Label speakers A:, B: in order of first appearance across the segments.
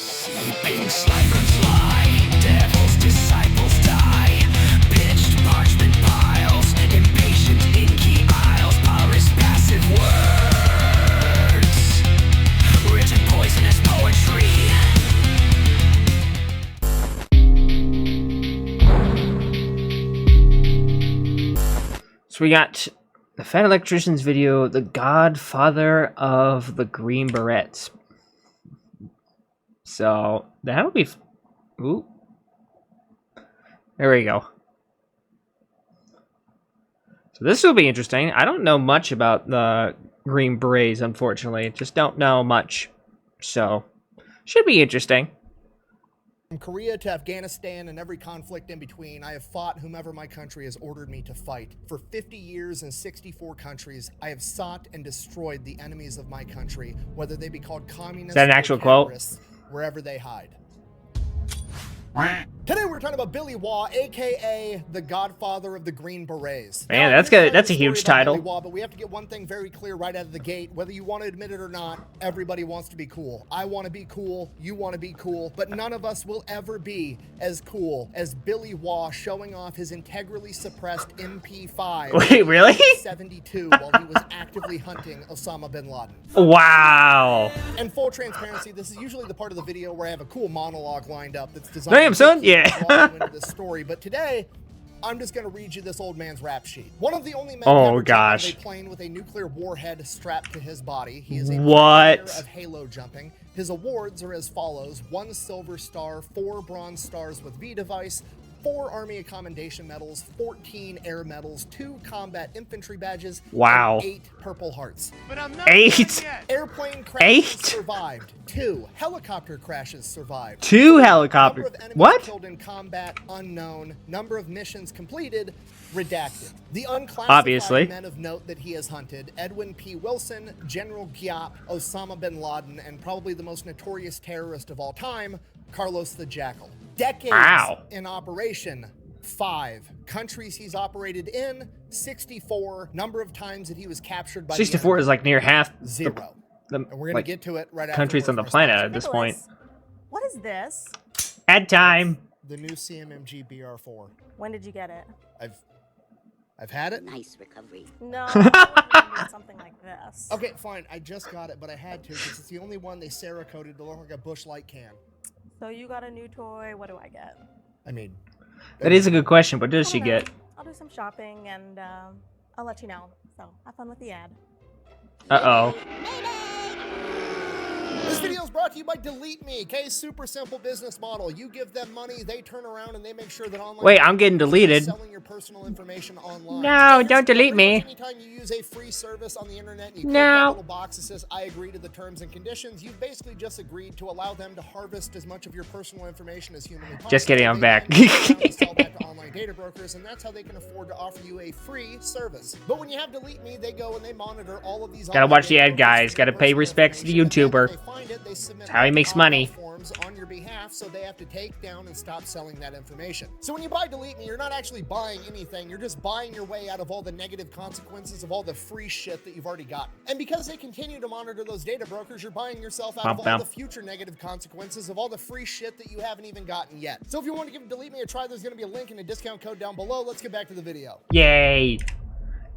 A: Sleeping slavers lie, devil's disciples die. Pitched parchment piles, impatient inky aisles, porous passive words, written poisonous poetry.
B: So we got the Fat Electrician's video, the Godfather of the Green Berets. So that'll be. Ooh. There we go. So this will be interesting. I don't know much about the Green Berets, unfortunately. Just don't know much. So should be interesting.
C: From Korea to Afghanistan and every conflict in between, I have fought whomever my country has ordered me to fight. For 50 years in 64 countries, I have sought and destroyed the enemies of my country, whether they be called communists
B: Is that an actual quote?
C: Terrorists, wherever they hide. Today we're talking about Billy Waugh, aka the Godfather of the Green Berets.
B: Man,
C: Now,
B: that's
C: here's
B: good. That's a
C: the story
B: huge
C: about
B: title.
C: Billy Waugh, but we have to get one thing very clear right out of the gate. Whether you want to admit it or not, everybody wants to be cool. I want to be cool. You want to be cool. But none of us will ever be as cool as Billy Waugh showing off his integrally suppressed MP5.
B: Wait, really?
C: 72 while he was actively hunting Osama bin Laden.
B: Wow.
C: And full transparency, this is usually the part of the video where I have a cool monologue lined up that's designed
B: Damn, son. Yeah.
C: draw you into this story. But today, I'm just going to read you this old man's rap sheet. One of the only men
B: Oh,
C: ever jumped
B: gosh.
C: on a plane with a nuclear warhead strapped to his body. He is a
B: What?
C: pioneer of halo jumping. His awards are as follows: 1 silver star, 4 bronze stars with V device, 4 Army of Commendation medals, 14 air medals, 2 combat infantry badges,
B: Wow.
C: and 8 purple hearts.
B: 8.
C: Airplane crashes
B: 8?
C: survived. 2 helicopter crashes survived.
B: 2
C: Number
B: helicopters.
C: of enemies
B: What?
C: killed in combat unknown. Number of missions completed redacted. The unclassified
B: Obviously.
C: men of note that he has hunted: Edwin P. Wilson, General Giap, Osama bin Laden, and probably the most notorious terrorist of all time, Carlos the Jackal. Decades
B: Wow.
C: in operation, 5. Countries he's operated in, 64. Number of times that he was captured by
B: 64 is like near half
C: 0.
B: the
C: And we're going
B: like,
C: to get to it right after
B: countries on the planet at this point.
D: What is this?
B: Ad time.
C: The new CMMG BR4.
D: When did you get it?
C: I've had it.
E: Nice recovery.
D: No, I wouldn't need something like this.
C: Okay, fine. I just got it, but I had to because it's the only one they Cerakoted to look like a Busch Light can.
D: So you got a new toy. What do I get?
C: I mean,
B: That is a good question. What does
D: I
B: she
D: don't know.
B: get?
D: I'll do some shopping and I'll let you know. So have fun with the ad.
B: Uh-oh.
C: this video is brought to you by Delete Me. K's super simple business model. You give them money, they turn around and they make sure that online.
B: Wait, I'm getting deleted.
C: Selling your personal information online.
B: No,
C: Here's
B: don't
C: the
B: delete
C: pretty
B: me.
C: much Anytime you use a free service on the internet, and you click
B: No.
C: that little box that says "I agree to the terms and conditions." You've basically just agreed to allow them to harvest as much of your personal information as humanly possible.
B: Just kidding, I'm
C: They
B: back.
C: then turn around and sell that to online data brokers, and that's how they can afford to offer you a free service. But when you have Delete Me, they go and they monitor all of these.
B: Gotta
C: online
B: watch the
C: data
B: ad, guys.
C: brokers'
B: Gotta pay
C: personal
B: respects to the
C: information, and then
B: YouTuber.
C: when they find it, they submit
B: That's how he makes
C: opt-out
B: money.
C: forms on your behalf, so they have to take down and stop selling that information. So when you buy Delete Me, you're not actually buying anything. You're just buying your way out of all the negative consequences of all the free shit that you've already gotten. And because they continue to monitor those data brokers, you're buying yourself out of all
B: Bum,
C: the future negative consequences of all the free shit that you haven't even gotten yet. So if you want to give Delete Me a try, there's going to be a link and a discount code down below. Let's get back to the video.
B: Yay.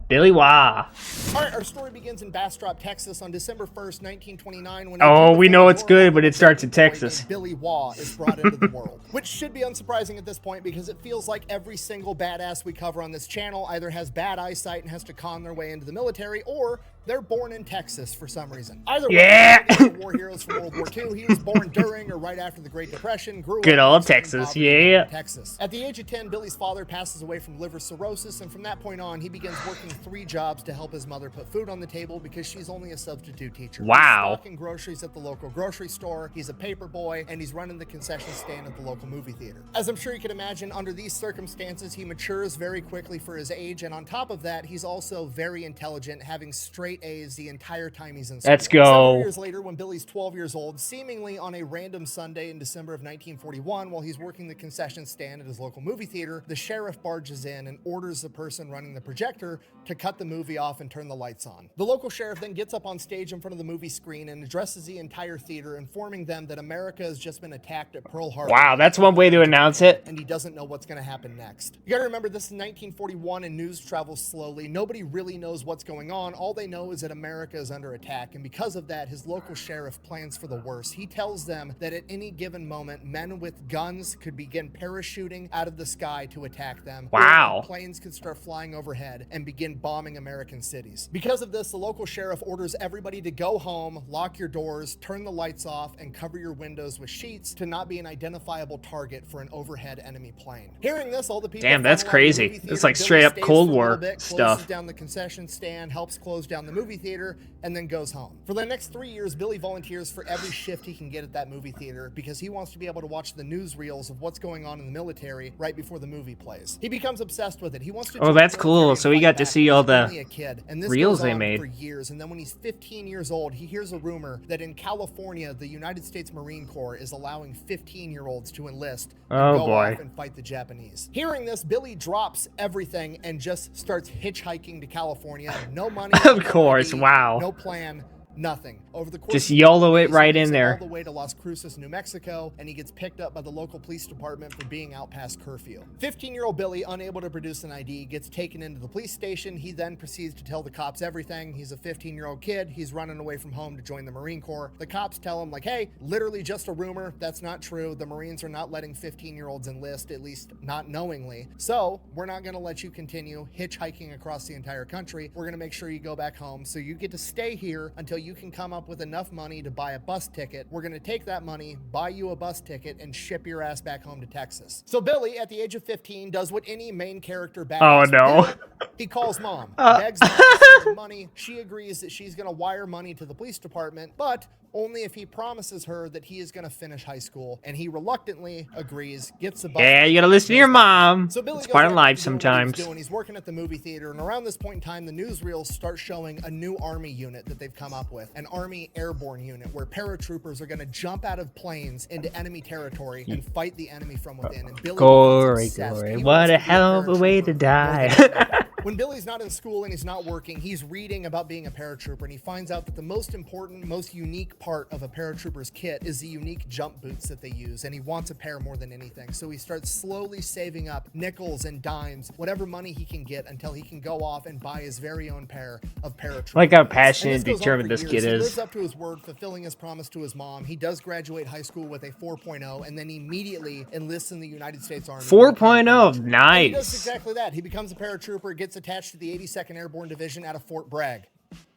B: Billy Waugh.
C: All right, our story begins in Bastrop, Texas on December 1st, 1929. When
B: Oh, we know it's good, but it starts in Texas.
C: Billy Waugh is brought into the world, which should be unsurprising at this point because it feels like every single badass we cover on this channel either has bad eyesight and has to con their way into the military, or they're born in Texas for some reason. Either way,
B: Yeah.
C: they're war heroes from World War II. He was born during or right after the Great Depression. Grew
B: Good
C: up
B: old
C: in Southern
B: Texas,
C: poverty
B: yeah.
C: in Texas. At the age of 10, Billy's father passes away from liver cirrhosis, and from that point on, he begins working 3 jobs to help his mother put food on the table because she's only a substitute teacher.
B: Wow.
C: He's stocking groceries at the local grocery store, he's a paper boy, and he's running the concession stand at the local movie theater. As I'm sure you can imagine, under these circumstances, he matures very quickly for his age, and on top of that, he's also very intelligent, having straight straight A's the entire time he's in school.
B: Let's go.
C: Several years later, when Billy's 12 years old, seemingly on a random Sunday in December of 1941, while he's working the concession stand at his local movie theater, the sheriff barges in and orders the person running the projector to cut the movie off and turn the lights on. The local sheriff then gets up on stage in front of the movie screen and addresses the entire theater, informing them that America has just been attacked at Pearl Harbor.
B: Wow, that's one way to announce it.
C: And he doesn't know what's going to happen next. You got to remember, this is 1941 and news travels slowly. Nobody really knows what's going on. All they know is that America is under attack, and because of that, his local sheriff plans for the worst. He tells them that at any given moment, men with guns could begin parachuting out of the sky to attack them.
B: Wow.
C: Or planes could start flying overhead and begin bombing American cities. Because of this, the local sheriff orders everybody to go home, lock your doors, turn the lights off, and cover your windows with sheets to not be an identifiable target for an overhead enemy plane. Hearing this, all the people...
B: Damn, that's
C: funnel out of the
B: crazy.
C: movie
B: It's
C: theater.
B: like
C: Billy
B: straight up
C: stays
B: Cold
C: for a little
B: War
C: bit,
B: stuff.
C: closes down the concession stand, helps close down the movie theater, and then goes home. For the next 3 years, Billy volunteers for every shift he can get at that movie theater because he wants to be able to watch the newsreels of what's going on in the military right before the movie plays. He becomes obsessed with it. He wants to...
B: Oh,
C: join
B: that's
C: the
B: cool.
C: military and
B: So he
C: fight
B: got to
C: back,
B: see
C: but
B: all
C: he's
B: the
C: only a kid, and this
B: reels
C: goes
B: they
C: on
B: made.
C: for years. And then when he's 15 years old, he hears a rumor that in California, the United States Marine Corps is allowing 15-year-olds to enlist and
B: Oh,
C: go
B: boy.
C: off and fight the Japanese. Hearing this, Billy drops everything and just starts hitchhiking to California. No money,
B: Of
C: no
B: course,
C: ID,
B: wow.
C: no plan. Nothing. Over the course
B: Just
C: of
B: YOLO
C: 3
B: it
C: days,
B: right
C: he
B: in
C: makes it
B: there.
C: all the way to Las Cruces, New Mexico, and he gets picked up by the local police department for being out past curfew. 15-year-old Billy, unable to produce an ID, gets taken into the police station. He then proceeds to tell the cops everything. He's a 15-year-old kid. He's running away from home to join the Marine Corps. The cops tell him, like, hey, literally just a rumor. That's not true. The Marines are not letting 15-year-olds enlist, at least not knowingly. So we're not going to let you continue hitchhiking across the entire country. We're going to make sure you go back home. So you get to stay here until you can come up with enough money to buy a bus ticket. We're going to take that money, buy you a bus ticket, and ship your ass back home to Texas. So Billy, at the age of 15, does what any main character badass
B: no.
C: would do. He calls mom, begs mom to send him money. She agrees that she's going to wire money to the police department, but only if he promises her that he is going to finish high school. And he reluctantly agrees, gets a bus
B: Yeah,
C: ticket,
B: you gotta listen to your mom.
C: so Billy
B: It's
C: goes
B: part of
C: back
B: life
C: to doing what he was
B: sometimes.
C: doing. He's working at the movie theater, and around this point in time, the newsreels start showing a new Army unit that they've come up with, an Army airborne unit, where paratroopers are going to jump out of planes into enemy territory and fight the enemy from within. And Billy
B: Glory,
C: becomes obsessed.
B: glory.
C: He
B: What
C: wants
B: a
C: to be
B: hell of a way to
C: paratrooper
B: die.
C: more than anybody. When Billy's not in school and he's not working, he's reading about being a paratrooper, and he finds out that the most important, most unique part of a paratrooper's kit is the unique jump boots that they use, and he wants a pair more than anything. So he starts slowly saving up nickels and dimes, whatever money he can get, until he can go off and buy his very own pair of paratroopers.
B: Like how
C: And
B: passionate
C: this
B: and
C: goes on
B: determined
C: for
B: this
C: years.
B: kid
C: He
B: is.
C: lives up to his word, fulfilling his promise to his mom. He does graduate high school with a 4.0, and then immediately enlists in the United States Army.
B: 4.0,
C: And he does
B: nice.
C: exactly that. He becomes a paratrooper, gets attached to the 82nd Airborne Division out of Fort Bragg.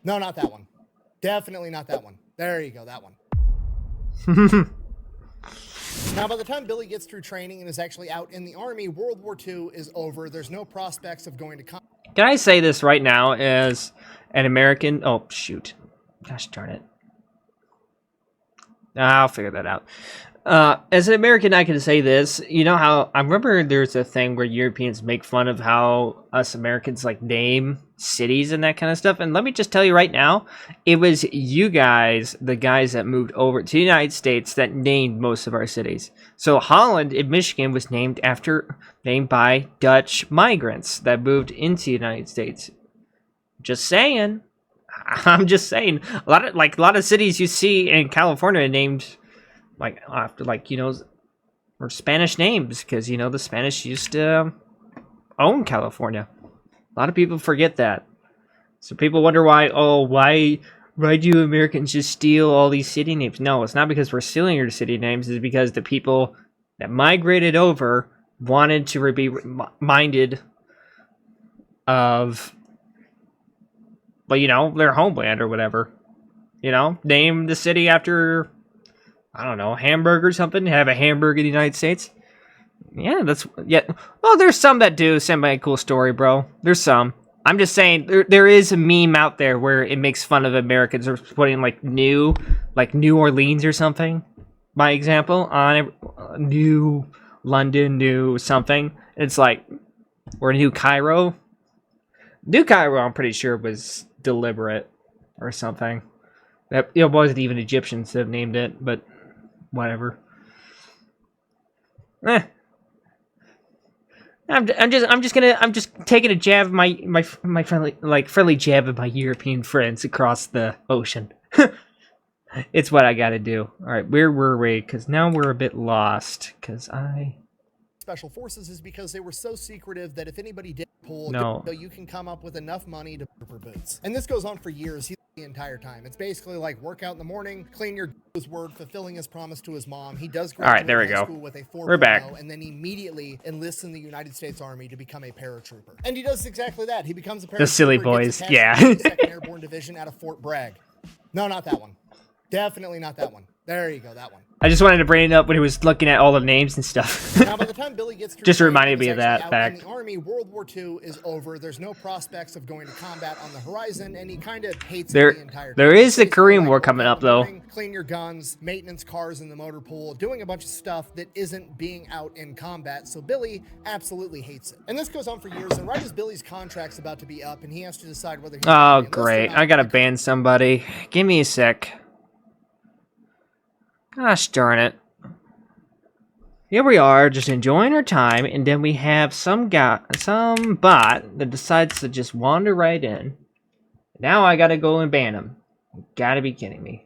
C: No, not that one. Definitely not that one. There you go, that one. Now, by the time Billy gets through training and is actually out in the Army, World War II is over. There's no prospects of going to
B: Can I say this right now as an American? Oh, shoot. Gosh darn it. I'll figure that out. As an American, I can say this. You know how I remember there's a thing where Europeans make fun of how us Americans like name cities and that kind of stuff. And let me just tell you right now, it was you guys, the guys that moved over to the United States, that named most of our cities. So Holland in Michigan was named by Dutch migrants that moved into the United States. Just saying. I'm just saying. A lot of cities you see in California are named like after or Spanish names, because the Spanish used to own California. A lot of people forget that. So people wonder why do Americans just steal all these city names? No, it's not because we're stealing your city names. It's because the people that migrated over wanted to be reminded of, their homeland or whatever. Name the city after, I don't know, Hamburg or something. Have a Hamburg in the United States. Yeah, well, there's some that do. Send me a cool story, bro. There's some. I'm just saying, there is a meme out there where it makes fun of Americans or putting New Orleans or something, by example, on New London, New something. It's or New Cairo. New Cairo, I'm pretty sure, was deliberate. or something. That it wasn't even Egyptians that named it, but whatever. I'm just taking a jab of my friendly jab of my European friends across the ocean. It's what I gotta do. All right, where were we? Because now we're a bit lost.
C: Special forces is because they were so secretive that if anybody did pull,
B: No.
C: you can come up with enough money to pay for boots. And this goes on for years. The entire time. It's basically like work out in the morning, clean your word, fulfilling his promise to his mom. He does graduate
B: All right, there we
C: high
B: go.
C: school with a 4.0,
B: We're back.
C: and then immediately enlists in the United States Army to become a paratrooper. And he does exactly that. He becomes a paratrooper.
B: The silly
C: gets
B: boys,
C: attached
B: yeah.
C: to the 2nd Airborne Division out of Fort Bragg. No, not that one. Definitely not that one. There you go, that one.
B: I just wanted to bring it up when he was looking at all the names and stuff.
C: Now, by the time Billy gets through
B: Just
C: training,
B: reminded
C: he's
B: me of
C: actually
B: that
C: out
B: fact.
C: in the Army, World War II is over. There's no prospects of going to combat on the horizon, and he kind of hates it the entire time.
B: There is the
C: Basically,
B: Korean
C: like,
B: War
C: work
B: coming
C: out
B: up,
C: in the
B: though.
C: morning, clean your guns, maintenance cars in the motor pool, doing a bunch of stuff that isn't being out in combat. So Billy absolutely hates it. And this goes on for years. And right as Billy's contract's about to be up, and he has to decide whether he's
B: Oh,
C: gonna be enlisted or
B: great.
C: not,
B: I gotta ban somebody. Give me a sec. Gosh darn it. Here we are, just enjoying our time, and then we have some bot that decides to just wander right in. Now I gotta go and ban him. You gotta be kidding me.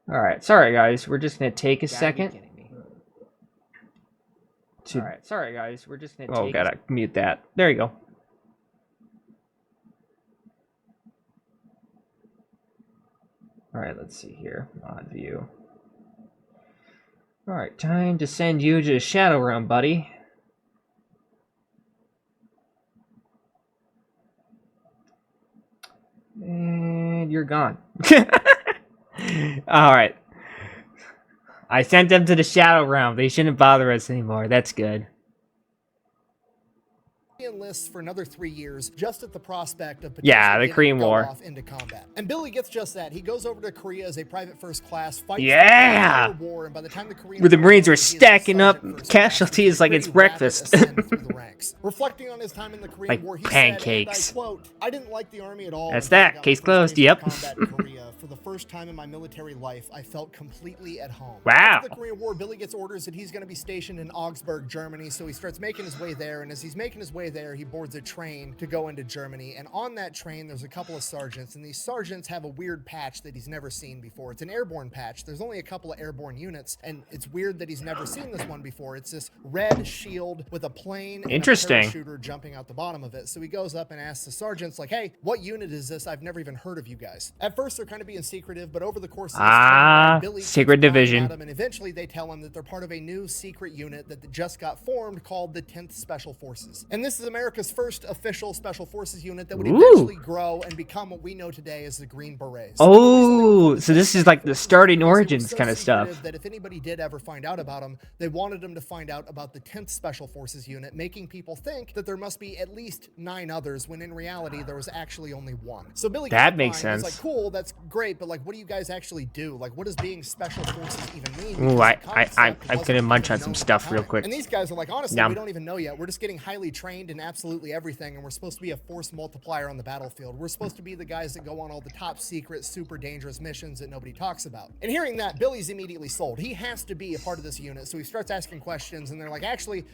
B: Alright, sorry guys, we're just gonna take a second. Alright, sorry guys, we're just gonna gotta mute that. There you go. Alright, let's see here. Mod view. Alright, time to send you to the Shadow Realm, buddy. And you're gone. Alright. I sent them to the Shadow Realm. They shouldn't bother us anymore. That's good.
C: He enlists for another 3 years just at the prospect of
B: Yeah, the
C: potentially
B: Korean
C: getting to go
B: War.
C: off into combat. And Billy gets just that. He goes over to Korea as a private first class, fights
B: Yeah!
C: the war, and by the time the Korean
B: Where the
C: War
B: Marines were
C: ends, he is a
B: stacking up
C: sergeant first
B: casualties
C: class,
B: like
C: with a
B: it's
C: pretty
B: breakfast.
C: rapid ascent through the ranks. Reflecting on his time in the Korean
B: Like
C: War, he
B: pancakes.
C: said, and I quote, "I didn't like the army at all.
B: That's
C: until I
B: that.
C: got my
B: Case
C: first
B: closed.
C: taste of
B: Yep.
C: combat in Korea. For the first time in my military life, I felt completely at home."
B: Wow.
C: After the Korean War, Billy gets orders that he's going to be stationed in Augsburg, Germany, so he starts making his way there, and as he's making his way there, he boards a train to go into Germany, and on that train, there's a couple of sergeants, and these sergeants have a weird patch that he's never seen before. It's an airborne patch. There's only a couple of airborne units, and it's weird that he's never seen this one before. It's this red shield with a plane and
B: Interesting.
C: a parachuter jumping out the bottom of it. So he goes up and asks the sergeants, like, "Hey, what unit is this? I've never even heard of you guys." At first, they're kind of being secretive, but over the course of this train, Billy keeps
B: secret
C: prying
B: division.
C: at him, and eventually they tell him that they're part of a new secret unit that just got formed called the 10th Special Forces. And this is America's first official Special Forces unit that would eventually grow and become what we know today as the Green Berets.
B: Oh, so this is like the starting origins kind of stuff.
C: That if anybody did ever find out about them, they wanted them to find out about the 10th Special Forces unit, making people think that there must be at least 9 others, when in reality there was actually only 1. So Billy,
B: That makes
C: He's
B: sense.
C: like, "Cool, that's great, but like, what do you guys actually do? Like, what does being Special Forces even mean?"
B: Ooh,
C: Because the
B: I'm
C: concept
B: gonna
C: wasn't
B: munch on
C: even
B: some
C: known at
B: stuff
C: the
B: real
C: time.
B: quick.
C: And these guys are like, "Honestly,
B: Yum.
C: we don't even know yet. We're just getting highly trained in absolutely everything, and we're supposed to be a force multiplier on the battlefield. We're supposed to be the guys that go on all the top secret, super dangerous missions that nobody talks about." And hearing that, Billy's immediately sold. He has to be a part of this unit, so he starts asking questions, and they're like, "Actually,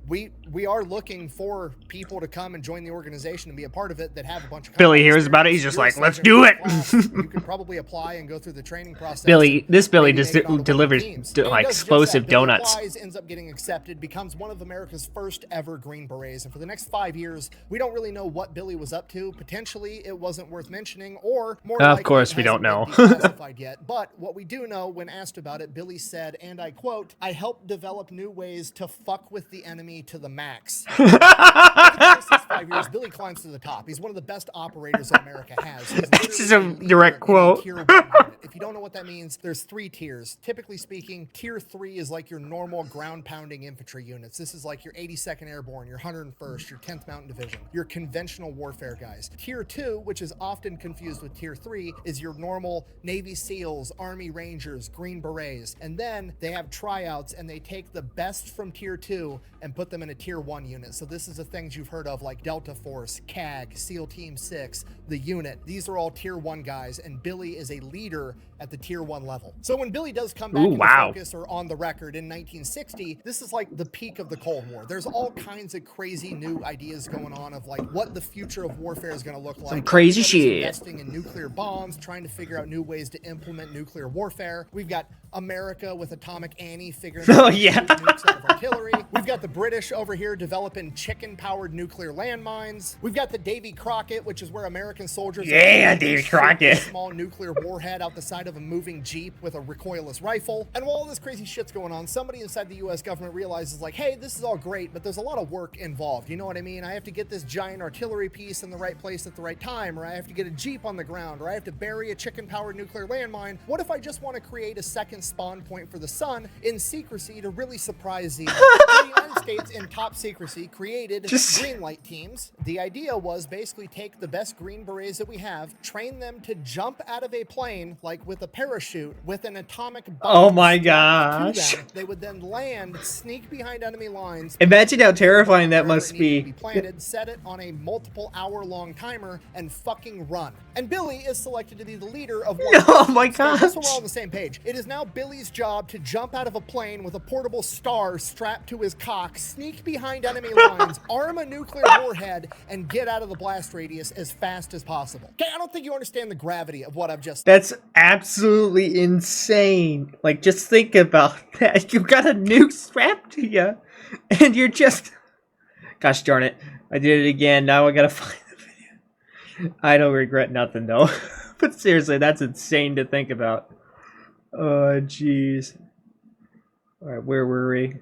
C: we are looking for people to come and join the organization and be a part of it that have a bunch of..."
B: Billy hears about it, he's just like, "Let's do it."
C: You can probably apply and go through the training process.
B: Billy just
C: maybe make it onto one of the
B: delivers
C: teams.
B: like
C: And he does just
B: explosive
C: that. Billy
B: donuts.
C: applies, ends up getting accepted, becomes one of America's first ever Green Berets, and for the next 5 years, we don't really know what Billy was up to. Potentially, it wasn't worth mentioning, or more
B: Of
C: likely,
B: course
C: it
B: we don't know.
C: hasn't been declassified yet. But what we do know, when asked about it, Billy said, and I quote, "I helped develop new ways to fuck with the enemy to the max." For the first 5 years, Billy climbs to the top. He's one of the best operators that America has. He's
B: This is a
C: literally leader
B: direct
C: in
B: quote.
C: Tier 1 unit. If If you don't know what that means, there's 3 tiers. Typically speaking, tier 3 is like your normal ground pounding infantry units. This is like your 82nd Airborne, your 101st, your 10th Mountain Division, your conventional warfare guys. Tier 2, which is often confused with tier 3, is your normal Navy SEALs, Army Rangers, Green Berets. And then they have tryouts and they take the best from tier 2 and put them in a tier 1 unit. So this is the things you've heard of like Delta Force, CAG, SEAL Team 6, the unit. These are all tier 1 guys, and Billy is a leader at the tier 1 level. So when Billy does come back into focus or on the record in 1960, this is like the peak of the Cold War. There's all kinds of crazy new ideas going on of like what the future of warfare is going to look like.
B: Some crazy shit.
C: Investing in nuclear bombs, trying to figure out new ways to implement nuclear warfare. We've got America with Atomic Annie figuring out nukes out of artillery. We've got the British over here developing chicken-powered nuclear landmines. We've got the Davy Crockett, which is where American soldiers
B: Davy Crockett,
C: a small nuclear warhead out the side of a moving Jeep with a recoilless rifle. And while all this crazy shit's going on, somebody inside the US government realizes like, hey, this is all great, but there's a lot of work involved. You know what I mean? I have to get this giant artillery piece in the right place at the right time, or I have to get a Jeep on the ground, or I have to bury a chicken-powered nuclear landmine. What if I just want to create a second spawn point for the sun in secrecy to really surprise the United States in top secrecy created green light teams. The idea was basically take the best Green Berets that we have, train them to jump out of a plane like with a parachute with an atomic bomb.
B: Oh my gosh.
C: They would then land, sneak behind enemy lines.
B: Imagine how terrifying that must be.
C: Planted, set it on a multiple hour-long timer, and fucking run. And Billy is selected to be the leader of one.
B: Oh my gosh.
C: So we're all on the same page. It is now Billy's job to jump out of a plane with a portable star strapped to his cock, sneak behind enemy lines, arm a nuclear warhead, and get out of the blast radius as fast as possible. Okay, I don't think you understand the gravity of what I've just said.
B: That's absolutely insane. Like, just think about that. You got a nuke strapped to you, and you're just... Gosh darn it. I did it again. Now I gotta find the video. I don't regret nothing, though. But seriously, that's insane to think about. Oh, jeez. Alright, where were we?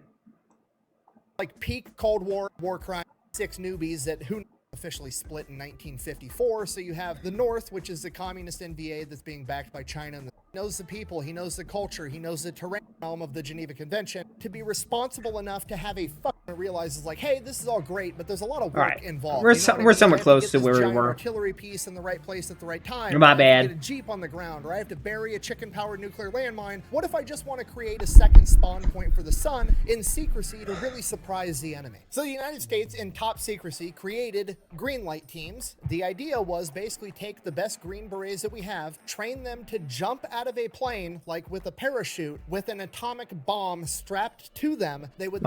C: Like peak Cold War crime, 6 newbies that who officially split in 1954. So you have the North, which is the communist NVA that's being backed by China, and knows the people, he knows the culture, he knows the terrain realm of the Geneva Convention, to be responsible enough to have a fucking realizes like, hey, this is all great, but there's a lot of work involved.
B: We're somewhat close to where we were.
C: Artillery piece in the right place at the right time.
B: My bad.
C: I have to get a Jeep on the ground, or I have to bury a chicken-powered nuclear landmine. What if I just want to create a second spawn point for the sun in secrecy to really surprise the enemy? So the United States, in top secrecy, created green light teams. The idea was basically take the best Green Berets that we have, train them to jump out of a plane like with a parachute with an atomic bomb strapped to them. They would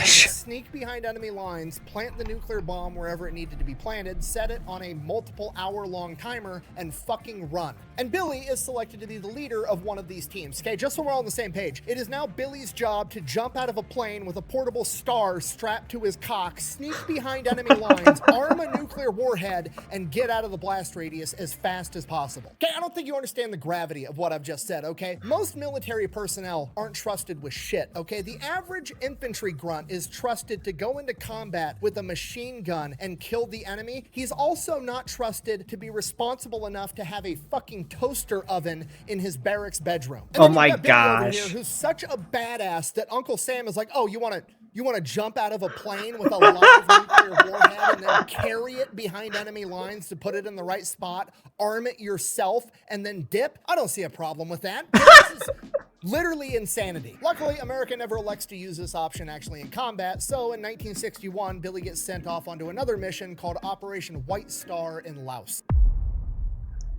C: sneak behind enemy lines, plant the nuclear bomb wherever it needed to be planted, set it on a multiple hour-long timer, and fucking run. And Billy is selected to be the leader of one of these teams. Okay, just so we're all on the same page. It is now Billy's job to jump out of a plane with a portable star strapped to his cock, sneak behind enemy lines, arm a nuclear warhead, and get out of the blast radius as fast as possible. Okay, I don't think you understand the gravity of what I've just said, okay? Most military personnel aren't trusted with shit, okay? The average infantry grunt is trusted to go into combat with a machine gun and kill the enemy. He's also not trusted to be responsible enough to have a fucking toaster oven in his barracks bedroom. And
B: oh my gosh.
C: Over here, who's such a badass that Uncle Sam is like, oh, you want to jump out of a plane with a live nuclear warhead and then carry it behind enemy lines to put it in the right spot, arm it yourself, and then dip? I don't see a problem with that. This is literally insanity. Luckily, America never elects to use this option actually in combat, so in 1961, Billy gets sent off onto another mission called Operation White Star in Laos.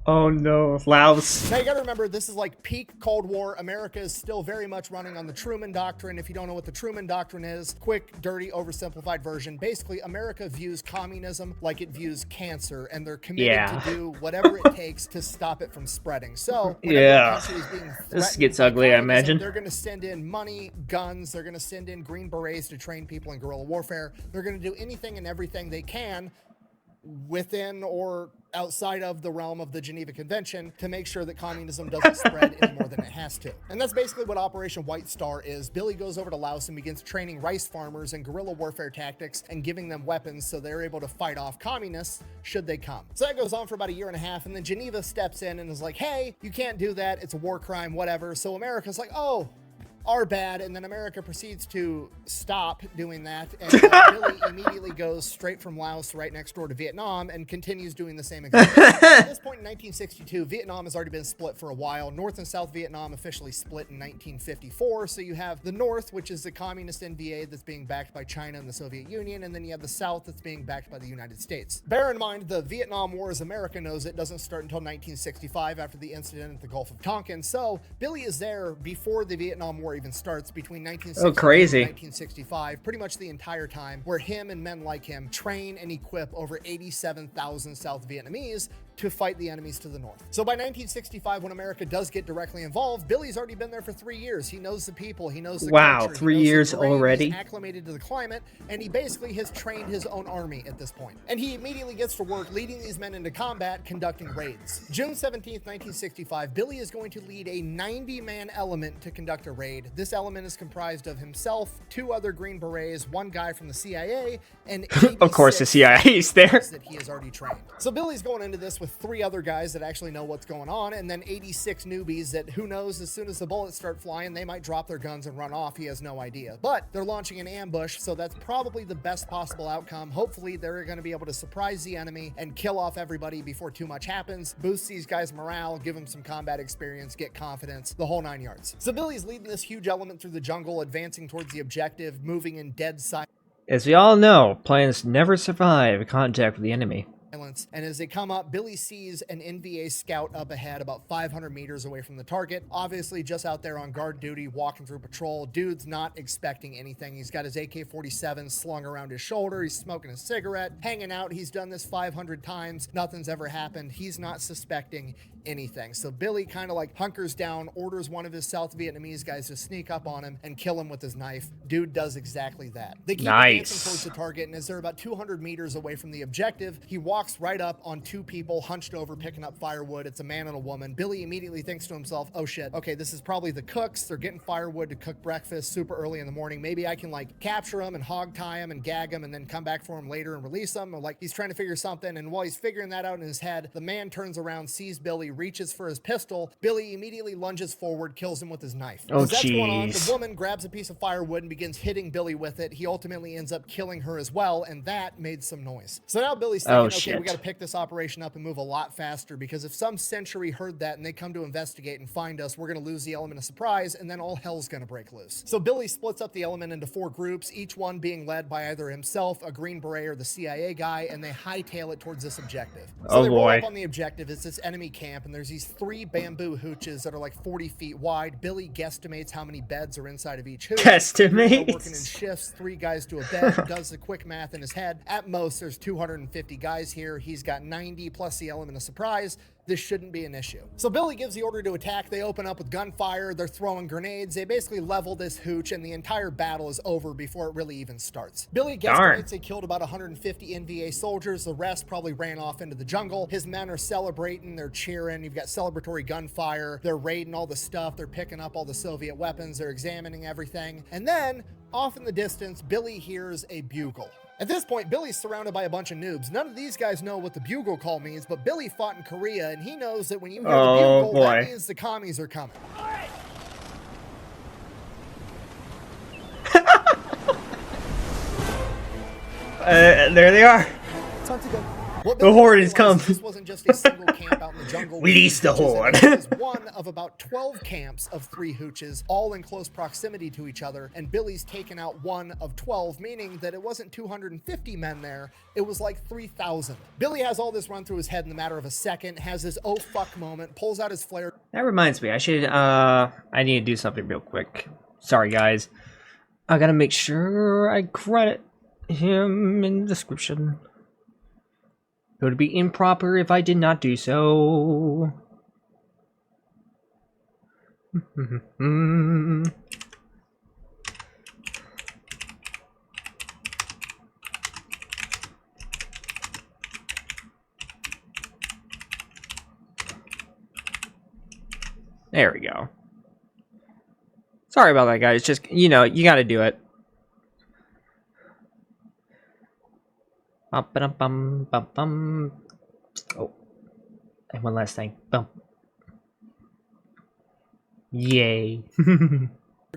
B: Oh no, Laos.
C: Now you gotta remember, this is like peak Cold War. America is still very much running on the Truman Doctrine. If you don't know what the Truman Doctrine is, quick, dirty, oversimplified version. Basically, America views communism like it views cancer, and they're committed to do whatever it takes to stop it from spreading. So,
B: this gets ugly, I imagine.
C: They're gonna send in money, guns, they're gonna send in Green Berets to train people in guerrilla warfare. They're gonna do anything and everything they can within or outside of the realm of the Geneva Convention to make sure that communism doesn't spread any more than it has to. And that's basically what Operation White Star is. Billy goes over to Laos and begins training rice farmers in guerrilla warfare tactics and giving them weapons so they're able to fight off communists should they come. So that goes on for about a year and a half, and then Geneva steps in and is like, hey, you can't do that. It's a war crime, whatever. So America's like, oh, are bad, and then America proceeds to stop doing that, and Billy immediately goes straight from Laos right next door to Vietnam and continues doing the same exact thing. At this point in 1962, Vietnam has already been split for a while. North and South Vietnam officially split in 1954, so you have the North, which is the communist NVA that's being backed by China and the Soviet Union, and then you have the South that's being backed by the United States. Bear in mind, the Vietnam War, as America knows it, doesn't start until 1965 after the incident at the Gulf of Tonkin, so Billy is there before the Vietnam War even starts, between 1960 and 1965, pretty much the entire time, where him and men like him train and equip over 87,000 South Vietnamese to fight the enemies to the north. So by 1965, when America does get directly involved, Billy's already been there for 3 years. He knows the people, he knows the culture,
B: 3 years already.
C: He's acclimated to the climate, and he basically has trained his own army at this point. And he immediately gets to work leading these men into combat, conducting raids. June 17th, 1965, Billy is going to lead a 90-man element to conduct a raid. This element is comprised of himself, 2 other Green Berets, 1 guy from the CIA, and
B: of course the CIA is there
C: that he has already trained. So Billy's going into this with 3 other guys that actually know what's going on, and then 86 newbies that, who knows, as soon as the bullets start flying, they might drop their guns and run off. He has no idea. But they're launching an ambush, so that's probably the best possible outcome. Hopefully they're going to be able to surprise the enemy and kill off everybody before too much happens, boost these guys' morale, give them some combat experience, get confidence, the whole 9 yards. So Billy's leading this huge element through the jungle, advancing towards the objective, moving in dead silence.
B: As we all know, planes never survive contact with the enemy.
C: And as they come up, Billy sees an NVA scout up ahead about 500 meters away from the target, obviously just out there on guard duty, walking through patrol. Dude's not expecting anything. He's got his AK-47 slung around his shoulder. He's smoking a cigarette, hanging out. He's done this 500 times. Nothing's ever happened. He's not suspecting anything. So Billy kind of like hunkers down, orders one of his South Vietnamese guys to sneak up on him and kill him with his knife. Dude does exactly that. They keep advancing towards the target, and as they're about 200 meters away from the objective, he walks right up on 2 people hunched over picking up firewood. It's a man and a woman. Billy immediately thinks to himself, oh shit, okay, this is probably the cooks. They're getting firewood to cook breakfast super early in the morning. Maybe I can like capture them and hog tie them and gag them and then come back for them later and release them. Or like he's trying to figure something, and while he's figuring that out in his head, the man turns around, sees Billy, reaches for his pistol. Billy immediately lunges forward, kills him with his knife.
B: Oh,
C: as that's going on, the woman grabs a piece of firewood and begins hitting Billy with it. He ultimately ends up killing her as well, and that made some noise. So now Billy's thinking, okay, we got to pick this operation up and move a lot faster, because if some sentry heard that and they come to investigate and find us, we're going to lose the element of surprise, and then all hell's going to break loose. So Billy splits up the element into 4 groups, each one being led by either himself, a Green Beret, or the CIA guy, and they hightail it towards this objective. So they roll up on the objective. It's this enemy camp, and there's these 3 bamboo hooches that are like 40 feet wide. Billy guesstimates how many beds are inside of each hooch.
B: Guesstimates?
C: Working in shifts, 3 guys to a bed, does the quick math in his head. At most, there's 250 guys here. He's got 90 plus the element of surprise. This shouldn't be an issue. So Billy gives the order to attack. They open up with gunfire. They're throwing grenades. They basically level this hooch, and the entire battle is over before it really even starts. Billy guesstimates they killed about 150 NVA soldiers. The rest probably ran off into the jungle. His men are celebrating. They're cheering. You've got celebratory gunfire. They're raiding all the stuff. They're picking up all the Soviet weapons. They're examining everything. And then, off in the distance, Billy hears a bugle. At this point, Billy's surrounded by a bunch of noobs. None of these guys know what the bugle call means, but Billy fought in Korea, and he knows that when you hear the bugle, that means the commies are coming.
B: There they are.
C: Time to go.
B: The horde has come.
C: This wasn't just a single camp out in the jungle.
B: Release the horde.
C: It was one of about 12 camps of 3 hooches, all in close proximity to each other, and Billy's taken out 1 of 12, meaning that it wasn't 250 men there, it was like 3,000. Billy has all this run through his head in the matter of a second, has his oh fuck moment, pulls out his flare.
B: That reminds me, I need to do something real quick. Sorry guys. I gotta make sure I credit him in the description. It would be improper if I did not do so. There we go. Sorry about that, guys. Just, you know, you gotta do it. Bum, bum, bum, bum. Oh. And one last thing. Bum. Yay.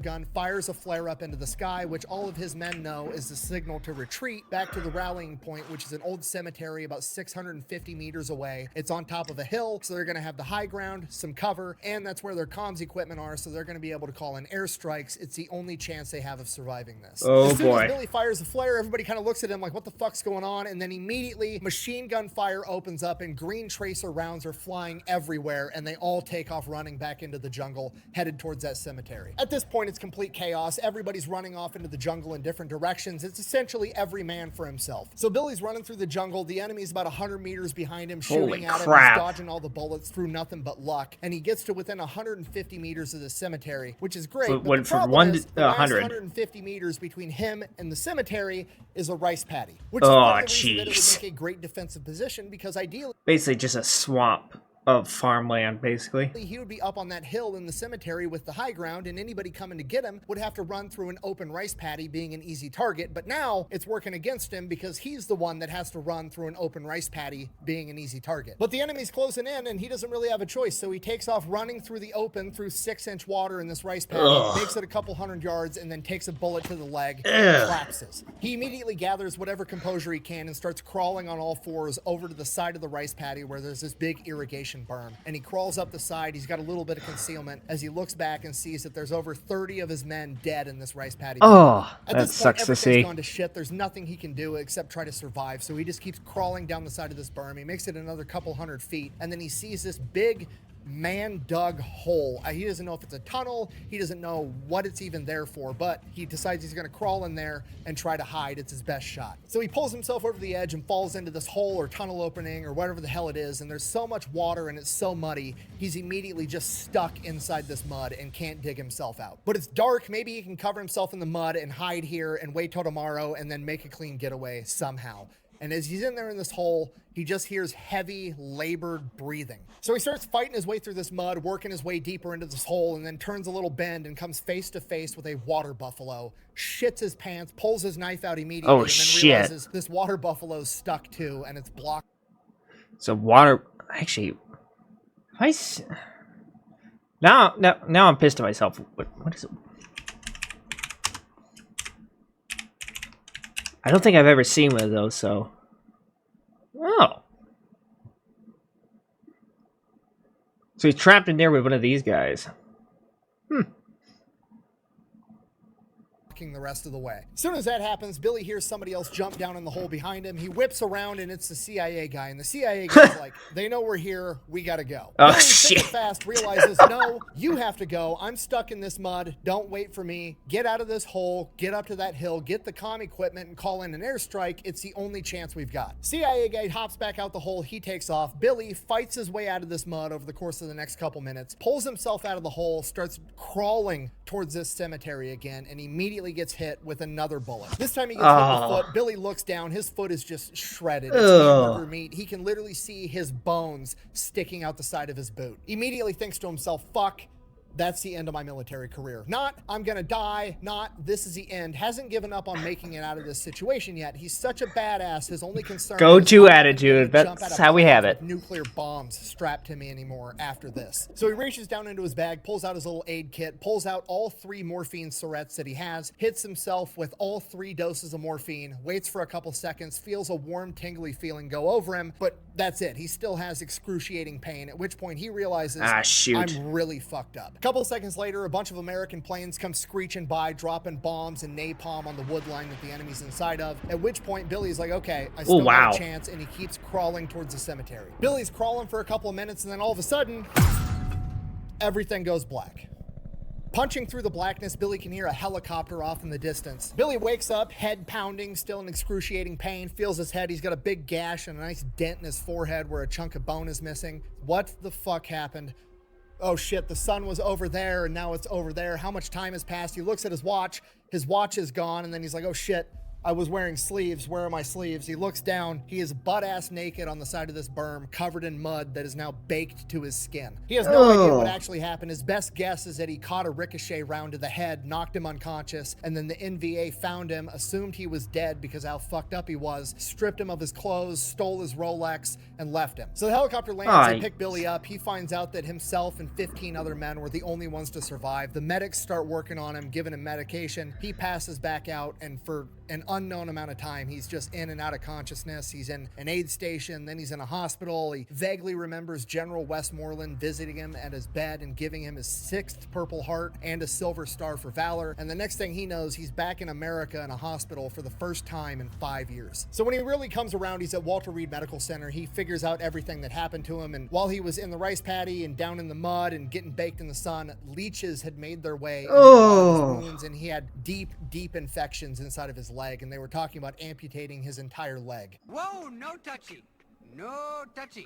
C: Gun fires a flare up into the sky, which all of his men know is the signal to retreat back to the rallying point, which is an old cemetery about 650 meters away. It's on top of a hill, so they're going to have the high ground, some cover, and that's where their comms equipment are, so they're going to be able to call in airstrikes. It's the only chance they have of surviving this.
B: Oh,
C: as soon
B: boy.
C: as Billy fires a flare, everybody kind of looks at him like, what the fuck's going on? And then immediately machine gun fire opens up and green tracer rounds are flying everywhere, and they all take off running back into the jungle, headed towards that cemetery. At this point, it's complete chaos. Everybody's running off into the jungle in different directions. It's essentially every man for himself. So Billy's running through the jungle. The enemy's about 100 meters behind him, shooting
B: Holy
C: at him.
B: crap.
C: He's dodging all the bullets through nothing but luck. And he gets to within 150 meters of the cemetery, which is great.
B: So it
C: But
B: went
C: the
B: from
C: problem
B: 1
C: is,
B: to
C: the last
B: 100.
C: 150 meters between him and the cemetery is a rice paddy, which
B: Oh,
C: is part of the reason that it would
B: jeez.
C: make a great defensive position, because ideally
B: Basically just a swamp of farmland, basically.
C: he would be up on that hill in the cemetery with the high ground, and anybody coming to get him would have to run through an open rice paddy, being an easy target. But now it's working against him because he's the one that has to run through an open rice paddy, being an easy target. But the enemy's closing in, and he doesn't really have a choice, so he takes off running through the open through 6-inch water in this rice paddy, makes it a couple hundred yards, and then takes a bullet to the leg and collapses. He immediately gathers whatever composure he can and starts crawling on all fours over to the side of the rice paddy where there's this big irrigation berm, and he crawls up the side. He's got a little bit of concealment as he looks back and sees that there's over 30 of his men dead in this rice paddy.
B: Oh,
C: At
B: that
C: this point,
B: sucks to
C: everything's
B: see.
C: gone to shit. There's nothing he can do except try to survive, so he just keeps crawling down the side of this berm. He makes it another couple hundred feet, and then he sees this big man-dug hole. He doesn't know if it's a tunnel. He doesn't know what it's even there for, but he decides he's going to crawl in there and try to hide. It's his best shot. So he pulls himself over the edge and falls into this hole or tunnel opening or whatever the hell it is, and there's so much water and it's so muddy, he's immediately just stuck inside this mud and can't dig himself out. But it's dark. Maybe he can cover himself in the mud and hide here and wait till tomorrow and then make a clean getaway somehow. And as he's in there in this hole, he just hears heavy, labored breathing. So he starts fighting his way through this mud, working his way deeper into this hole, and then turns a little bend and comes face to face with a water buffalo, shits his pants, pulls his knife out immediately,
B: Oh,
C: and then
B: shit.
C: realizes this water buffalo's stuck too, and it's blocked.
B: So water, actually, now I'm pissed at myself. What is it? I don't think I've ever seen one of those, so. Oh. So he's trapped in there with one of these guys.
C: The rest of the way. As soon as that happens, Billy hears somebody else jump down in the hole behind him. He whips around, and it's the CIA guy, and the CIA guy's like, they know we're here, we gotta go.
B: Oh,
C: Billy,
B: shit.
C: thinking fast, realizes, no, you have to go. I'm stuck in this mud. Don't wait for me. Get out of this hole, get up to that hill, get the comm equipment, and call in an airstrike. It's the only chance we've got. CIA guy hops back out the hole, he takes off. Billy fights his way out of this mud over the course of the next couple minutes, pulls himself out of the hole, starts crawling towards this cemetery again, and immediately gets hit with another bullet. This time he gets hit in the foot. Billy looks down. His foot is just shredded. It's hamburger meat. He can literally see his bones sticking out the side of his boot. Immediately thinks to himself, fuck, that's the end of my military career. Not, I'm gonna die. Not, this is the end. Hasn't given up on making it out of this situation yet. He's such a badass. His only concern
B: Go-to
C: is not
B: attitude.
C: to jump
B: That's
C: out of
B: how we
C: planes
B: have
C: with
B: it.
C: nuclear bombs strapped to me anymore after this. So he reaches down into his bag, pulls out his little aid kit, pulls out all 3 morphine syrettes that he has, hits himself with all 3 doses of morphine, waits for a couple seconds, feels a warm, tingly feeling go over him, but that's it. He still has excruciating pain, at which point he realizes,
B: shoot.
C: I'm really fucked up. A couple of seconds later, a bunch of American planes come screeching by, dropping bombs and napalm on the wood line that the enemy's inside of, at which point Billy's like, okay, I still
B: wow.
C: got a chance, and he keeps crawling towards the cemetery. Billy's crawling for a couple of minutes, and then all of a sudden, everything goes black. Punching through the blackness, Billy can hear a helicopter off in the distance. Billy wakes up, head pounding, still in excruciating pain, feels his head. He's got a big gash and a nice dent in his forehead where a chunk of bone is missing. What the fuck happened? Oh shit, the sun was over there and now it's over there. How much time has passed? He looks at his watch is gone, and then he's like, oh shit, I was wearing sleeves. Where are my sleeves? He looks down. He is butt-ass naked on the side of this berm, covered in mud that is now baked to his skin. He has no idea what actually happened. His best guess is that he caught a ricochet round to the head, knocked him unconscious, and then the NVA found him, assumed he was dead because how fucked up he was, stripped him of his clothes, stole his Rolex, and left him. So the helicopter lands, they pick Billy up. He finds out that himself and 15 other men were the only ones to survive. The medics start working on him, giving him medication. He passes back out, and for an unknown amount of time, he's just in and out of consciousness. He's in an aid station, then he's in a hospital. He vaguely remembers General Westmoreland visiting him at his bed and giving him his 6th Purple Heart and a Silver Star for Valor. And the next thing he knows, he's back in America in a hospital for the first time in 5 years. So when he really comes around, he's at Walter Reed Medical Center. He figures out everything that happened to him. And while he was in the rice paddy and down in the mud and getting baked in the sun, leeches had made their way into his wounds, and he had deep infections inside of his leg, and they were talking about amputating his entire leg.
E: Whoa, no touchy. No touchy.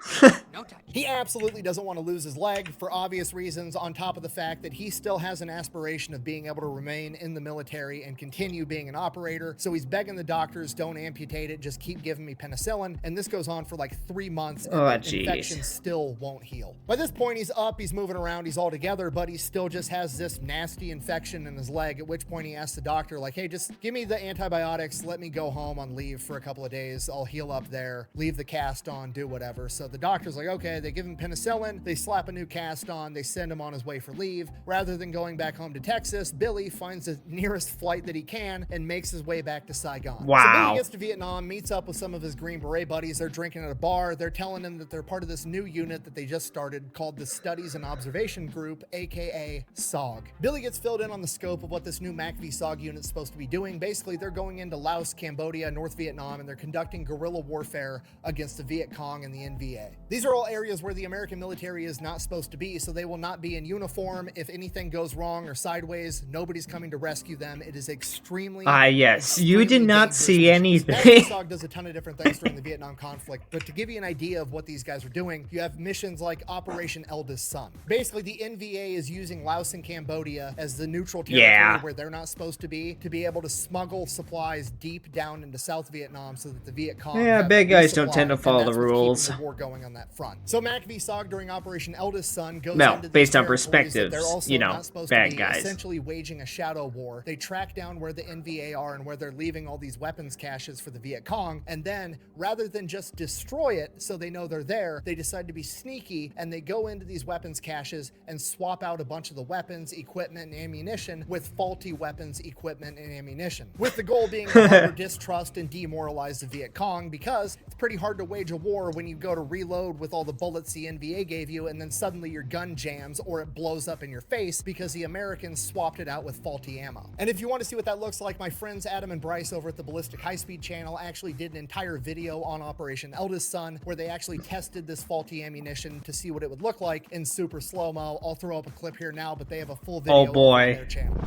E: No touch.
C: He absolutely doesn't want to lose his leg for obvious reasons, on top of the fact that he still has an aspiration of being able to remain in the military and continue being an operator. So he's begging the doctors, don't amputate it, just keep giving me penicillin. And this goes on for like 3 months, and the infection still won't heal. By this point, he's up, he's moving around, he's all together, but he still just has this nasty infection in his leg, at which point he asks the doctor, like, hey, just give me the antibiotics, let me go home on leave for a couple of days, I'll heal up there, leave the cast on, do whatever. So the doctor's like, okay, they give him penicillin, they slap a new cast on, they send him on his way for leave. Rather than going back home to Texas, Billy finds the nearest flight that he can and makes his way back to Saigon.
B: Wow.
C: So Billy gets to Vietnam, meets up with some of his Green Beret buddies. They're drinking at a bar. They're telling him that they're part of this new unit that they just started called the Studies and Observation Group, aka SOG. Billy gets filled in on the scope of what this new MACV SOG unit's supposed to be doing. Basically, they're going into Laos, Cambodia, North Vietnam, and they're conducting guerrilla warfare against the Viet Cong and the NVA. These are all areas where the American military is not supposed to be, so they will not be in uniform. If anything goes wrong or sideways, nobody's coming to rescue them. It is extremely
B: yes, you did not see anything.
C: SOG does a ton of different things during the Vietnam conflict, but to give you an idea of what these guys are doing, you have missions like Operation Eldest Son. Basically, the NVA is using Laos and Cambodia as the neutral territory where they're not supposed to be able to smuggle supplies deep down into South Vietnam so that the Viet Cong
B: bad guys don't tend to follow the rules.
C: The war going on that front. So MACV SOG during Operation Eldest Son goes into
B: based on
C: perspectives,
B: perspectives,
C: also
B: you know,
C: not supposed
B: bad
C: to be,
B: guys.
C: essentially waging a shadow war. They track down where the NVA are and where they're leaving all these weapons caches for the Viet Cong, and then rather than just destroy it so they know they're there, they decide to be sneaky and they go into these weapons caches and swap out a bunch of the weapons, equipment, and ammunition with faulty weapons, equipment, and ammunition, with the goal being to harbor distrust and demoralize the Viet Cong, because it's pretty hard to wage a war when you go to reload with all the bullets the NVA gave you and then suddenly your gun jams or it blows up in your face because the Americans swapped it out with faulty ammo. And if you want to see what that looks like, my friends Adam and Bryce over at the Ballistic High Speed channel actually did an entire video on Operation Eldest Son where they actually tested this faulty ammunition to see what it would look like in super slow-mo. I'll throw up a clip here now, but they have a full video on their channel.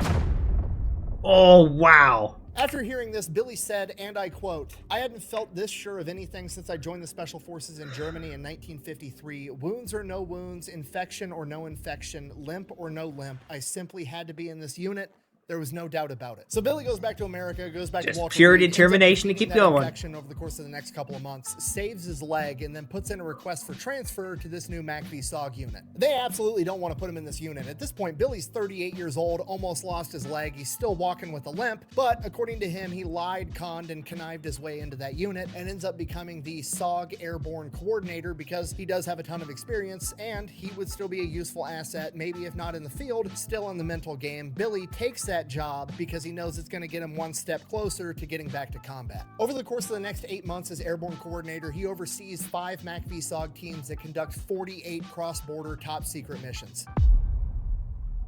B: Oh, wow.
C: After hearing this, Billy said, and I quote, "I hadn't felt this sure of anything since I joined the Special Forces in Germany in 1953. Wounds or no wounds, infection or no infection, limp or no limp, I simply had to be in this unit. There was no doubt about it." So Billy goes back to America, goes back to Walter
B: pure
C: Reed,
B: determination to keep going.
C: infection over the course of the next couple of months, saves his leg, and then puts in a request for transfer to this new MACV SOG unit. They absolutely don't want to put him in this unit. At this point, Billy's 38 years old, almost lost his leg. He's still walking with a limp, but according to him, he lied, conned, and connived his way into that unit and ends up becoming the SOG Airborne Coordinator because he does have a ton of experience and he would still be a useful asset, maybe if not in the field, still in the mental game. Billy takes that job because he knows it's going to get him one step closer to getting back to combat. Over the course of the next 8 months as Airborne Coordinator, he oversees 5 MACV SOG teams that conduct 48 cross-border top-secret missions.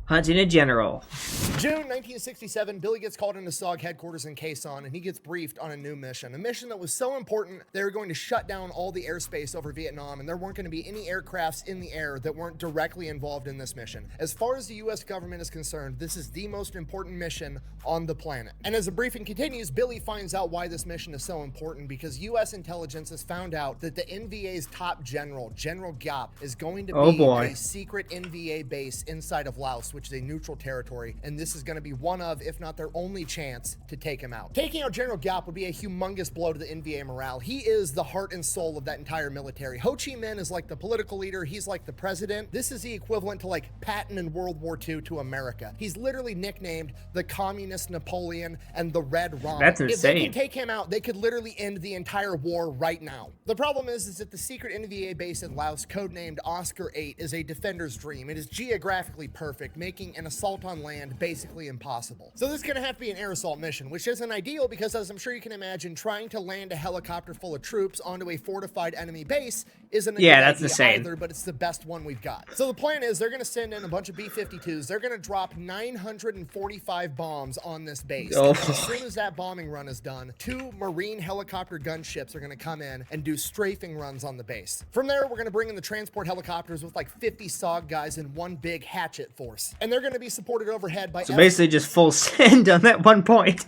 B: Hunting a general.
C: June 1967, Billy gets called into SOG headquarters in Quezon, and he gets briefed on a new mission. A mission that was so important, they were going to shut down all the airspace over Vietnam, and there weren't going to be any aircrafts in the air that weren't directly involved in this mission. As far as the US government is concerned, this is the most important mission on the planet. And as the briefing continues, Billy finds out why this mission is so important, because US intelligence has found out that the NVA's top general, General Giap, is going to be at a secret NVA base inside of Laos which is a neutral territory, and this is going to be one of, if not their only chance to take him out. Taking out General Giap would be a humongous blow to the NVA morale. He is the heart and soul of that entire military. Ho Chi Minh is like the political leader. He's like the president. This is the equivalent to like Patton in World War II to America. He's literally nicknamed the Communist Napoleon and the Red Rom.
B: That's
C: If they
B: insane.
C: can take him out, they could literally end the entire war right now. The problem is that the secret NVA base in Laos, codenamed Oscar 8, is a defender's dream. It is geographically perfect, making an assault on land basically impossible. So this is going to have to be an air assault mission, which isn't ideal because, as I'm sure you can imagine, trying to land a helicopter full of troops onto a fortified enemy base isn't a good
B: that's
C: idea
B: insane.
C: either, but it's the best one we've got. So the plan is they're going to send in a bunch of B-52s. They're going to drop 945 bombs on this base.
B: Oh.
C: And as soon as that bombing run is done, 2 Marine helicopter gunships are going to come in and do strafing runs on the base. From there, we're going to bring in the transport helicopters with like 50 SOG guys in one big hatchet force. And they're going to be supported overhead by
B: So basically just full send on that one point.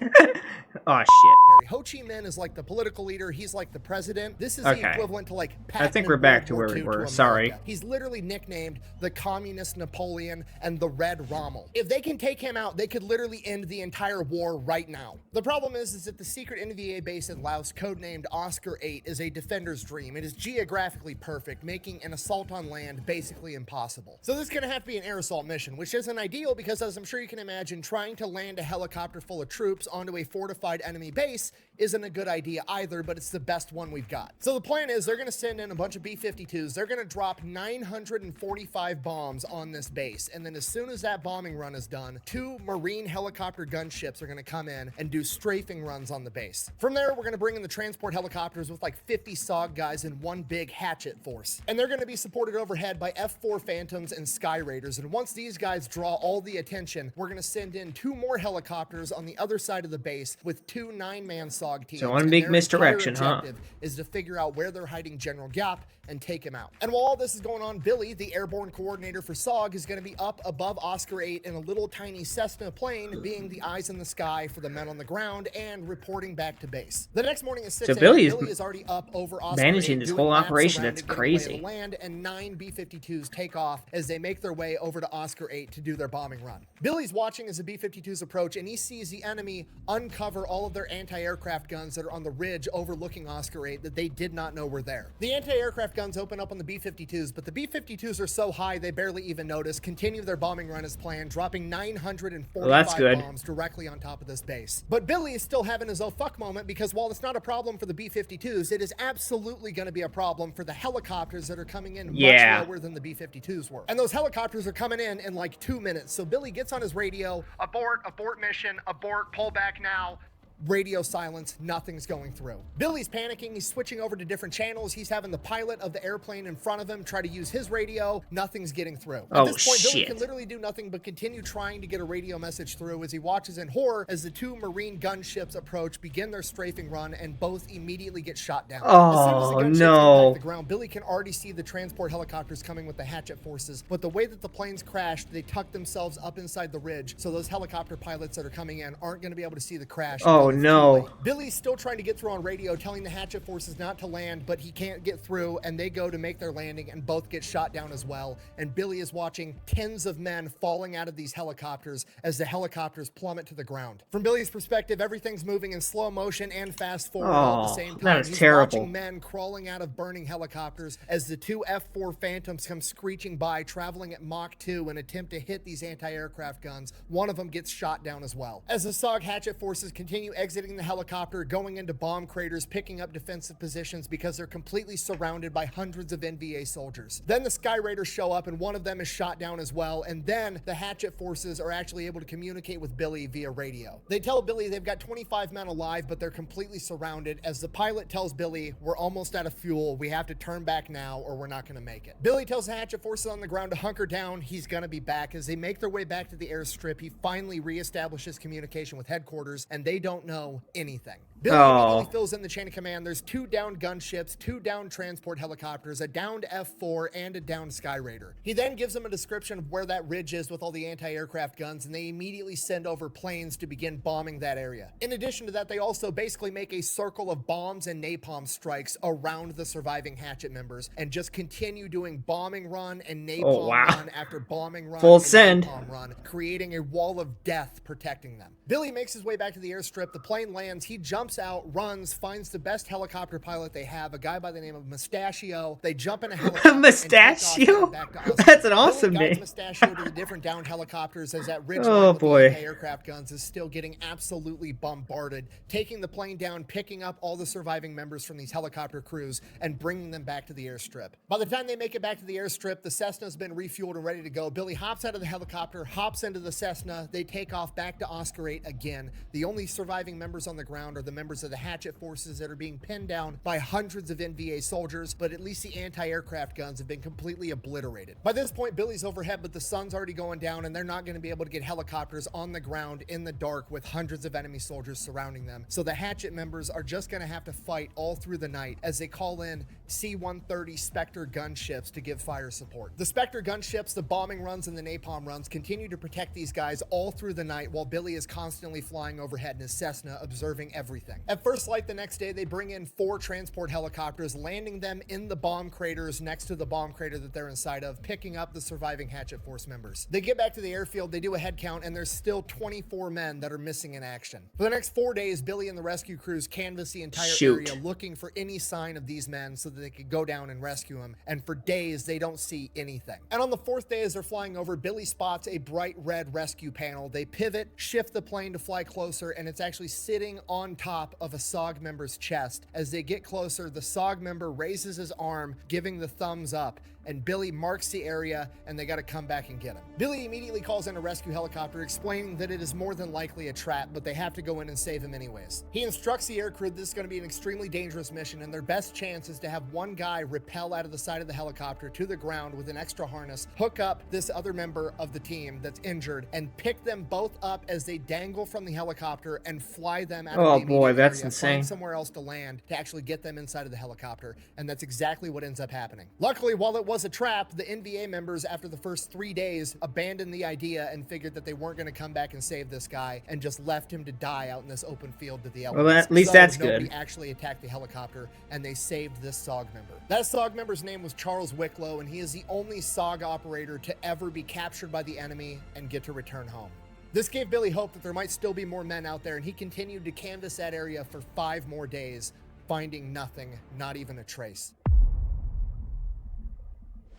B: Oh, shit.
C: Ho Chi Minh is like the political leader. He's like the president. This is
B: Okay.
C: the equivalent to like Patton
B: I think
C: in
B: we're back
C: World
B: to
C: War
B: where we
C: II
B: were.
C: America.
B: Sorry.
C: He's literally nicknamed the Communist Napoleon and the Red Rommel. If they can take him out, they could literally end the entire war right now. The problem is that the secret NVA base in Laos, codenamed Oscar 8, is a defender's dream. It is geographically perfect, making an assault on land basically impossible. So this is going to have to be an air assault mission, which isn't ideal because, as I'm sure you can imagine, trying to land a helicopter full of troops onto a fortified enemy base isn't a good idea either, but it's the best one we've got. So the plan is they're going to send in a bunch of B-52s. They're going to drop 945 bombs on this base. And then as soon as that bombing run is done, 2 Marine helicopter gunships are going to come in and do strafing runs on the base. From there, we're going to bring in the transport helicopters with like 50 SOG guys in one big hatchet force. And they're going to be supported overhead by F-4 Phantoms and Sky Raiders. And once these guys draw all the attention, we're going to send in 2 more helicopters on the other side of the base with 2 9-man SOG teams.
B: So one
C: And
B: big
C: their
B: misdirection,
C: entire
B: huh?
C: objective is to figure out where they're hiding General Giap and take him out. And while all this is going on, Billy, the airborne coordinator for SOG, is going to be up above Oscar 8 in a little tiny Cessna plane, being the eyes in the sky for the men on the ground and reporting back to base. The next morning at 6 a.m.,
B: Billy
C: Billy
B: is
C: is already up over Oscar
B: managing
C: 8,
B: this
C: doing
B: whole
C: laps
B: operation.
C: around
B: That's
C: it, getting a lay of
B: crazy.
C: the land, and 9 B-52s take off as they make their way over to Oscar 8 to do their bombing run. Billy's watching as the B-52s approach, and he sees the enemy uncover all of their anti-aircraft guns that are on the ridge overlooking Oscar 8 that they did not know were there. The anti-aircraft guns open up on the B-52s, but the B-52s are so high they barely even notice, continue their bombing run as planned, dropping 945 bombs directly on top of this base. But Billy is still having his oh fuck moment because while it's not a problem for the B-52s, it is absolutely going to be a problem for the helicopters that are coming in much lower than the B-52s were. And those helicopters are coming in like 2 minutes. So Billy gets on his radio, abort mission, abort, pull back now. Radio silence, nothing's going through. Billy's panicking, he's switching over to different channels. He's having the pilot of the airplane in front of him try to use his radio. Nothing's getting through. At this point, Billy can literally do nothing but continue trying to get a radio message through as he watches in horror as the 2 Marine gunships approach, begin their strafing run, and both immediately get shot down. As soon as the gunships impact the ground, Billy can already see the transport helicopters coming with the hatchet forces, but the way that the planes crashed, they tucked themselves up inside the ridge, so those helicopter pilots that are coming in aren't going to be able to see the crash.
B: Oh no.
C: Billy's still trying to get through on radio, telling the hatchet forces not to land, but he can't get through, and they go to make their landing and both get shot down as well. And Billy is watching tens of men falling out of these helicopters as the helicopters plummet to the ground. From Billy's perspective, everything's moving in slow motion and fast forward all at the same time.
B: That is
C: He's
B: terrible.
C: watching men crawling out of burning helicopters as the 2 F-4 Phantoms come screeching by, traveling at Mach 2 and attempt to hit these anti-aircraft guns. One of them gets shot down as well. As the SOG hatchet forces continue exiting the helicopter, going into bomb craters, picking up defensive positions because they're completely surrounded by hundreds of NVA soldiers. Then the Sky Raiders show up and one of them is shot down as well, and then the hatchet forces are actually able to communicate with Billy via radio. They tell Billy they've got 25 men alive, but they're completely surrounded as the pilot tells Billy, we're almost out of fuel, we have to turn back now or we're not going to make it. Billy tells the hatchet forces on the ground to hunker down, he's going to be back. As they make their way back to the airstrip, he finally reestablishes communication with headquarters, and they don't don't know anything. Billy immediately fills in the chain of command. There's 2 downed gunships, 2 downed transport helicopters, a downed F4, and a downed Sky Raider. He then gives them a description of where that ridge is with all the anti-aircraft guns, and they immediately send over planes to begin bombing that area. In addition to that, they also basically make a circle of bombs and napalm strikes around the surviving Hatchet members and just continue doing bombing run and napalm run after bombing run
B: Full
C: and
B: send.
C: napalm run, creating a wall of death protecting them. Billy makes his way back to the airstrip. The plane lands. He jumps out, runs, finds the best helicopter pilot they have, a guy by the name of Mustachio. They jump in a helicopter.
B: Mustachio?
C: Back to Oslo.
B: That's an awesome
C: Billy guides
B: name.
C: Mustachio to the different downed helicopters as that ridge
B: Oh,
C: line with
B: boy.
C: the anti-aircraft guns is still getting absolutely bombarded, taking the plane down, picking up all the surviving members from these helicopter crews, and bringing them back to the airstrip. By the time they make it back to the airstrip, the Cessna's been refueled and ready to go. Billy hops out of the helicopter, hops into the Cessna. They take off back to Oscar 8 again. The only surviving members on the ground are the members of the Hatchet forces that are being pinned down by hundreds of NVA soldiers, but at least the anti-aircraft guns have been completely obliterated. By this point, Billy's overhead, but the sun's already going down, and they're not going to be able to get helicopters on the ground in the dark with hundreds of enemy soldiers surrounding them. So the Hatchet members are just going to have to fight all through the night as they call in C-130 Spectre gunships to give fire support. The Spectre gunships, the bombing runs, and the napalm runs continue to protect these guys all through the night while Billy is constantly flying overhead in his Cessna, observing everything. At first light the next day, they bring in 4 transport helicopters, landing them in the bomb craters next to the bomb crater that they're inside of, picking up the surviving Hatchet Force members. They get back to the airfield, they do a head count, and there's still 24 men that are missing in action. For the next 4 days, Billy and the rescue crews canvass the entire area looking for any sign of these men so that they could go down and rescue them, and for days they don't see anything. And on the 4th day, as they're flying over, Billy spots a bright red rescue panel. They pivot, shift the plane to fly closer, and it's actually sitting on top of a SOG member's chest. As they get closer, the SOG member raises his arm, giving the thumbs up, and Billy marks the area, and they got to come back and get him. Billy immediately calls in a rescue helicopter, explaining that it is more than likely a trap, but they have to go in and save him anyways. He instructs the aircrew this is going to be an extremely dangerous mission, and their best chance is to have one guy rappel out of the side of the helicopter to the ground with an extra harness, hook up this other member of the team that's injured, and pick them both up as they dangle from the helicopter and fly them out of the immediate
B: that's
C: area,
B: insane.
C: find somewhere else to land to actually get them inside of the helicopter, and that's exactly what ends up happening. Luckily, while it was a trap, the NVA members, after the first 3 days, abandoned the idea and figured that they weren't going to come back and save this guy, and just left him to die out in this open field to the elements.
B: Well, at least that's
C: nobody
B: good.
C: actually attacked the helicopter, and they saved this SOG member. That SOG member's name was Charles Wicklow, and he is the only SOG operator to ever be captured by the enemy and get to return home. This gave Billy hope that there might still be more men out there, and he continued to canvass that area for 5 more days, finding nothing, not even a trace.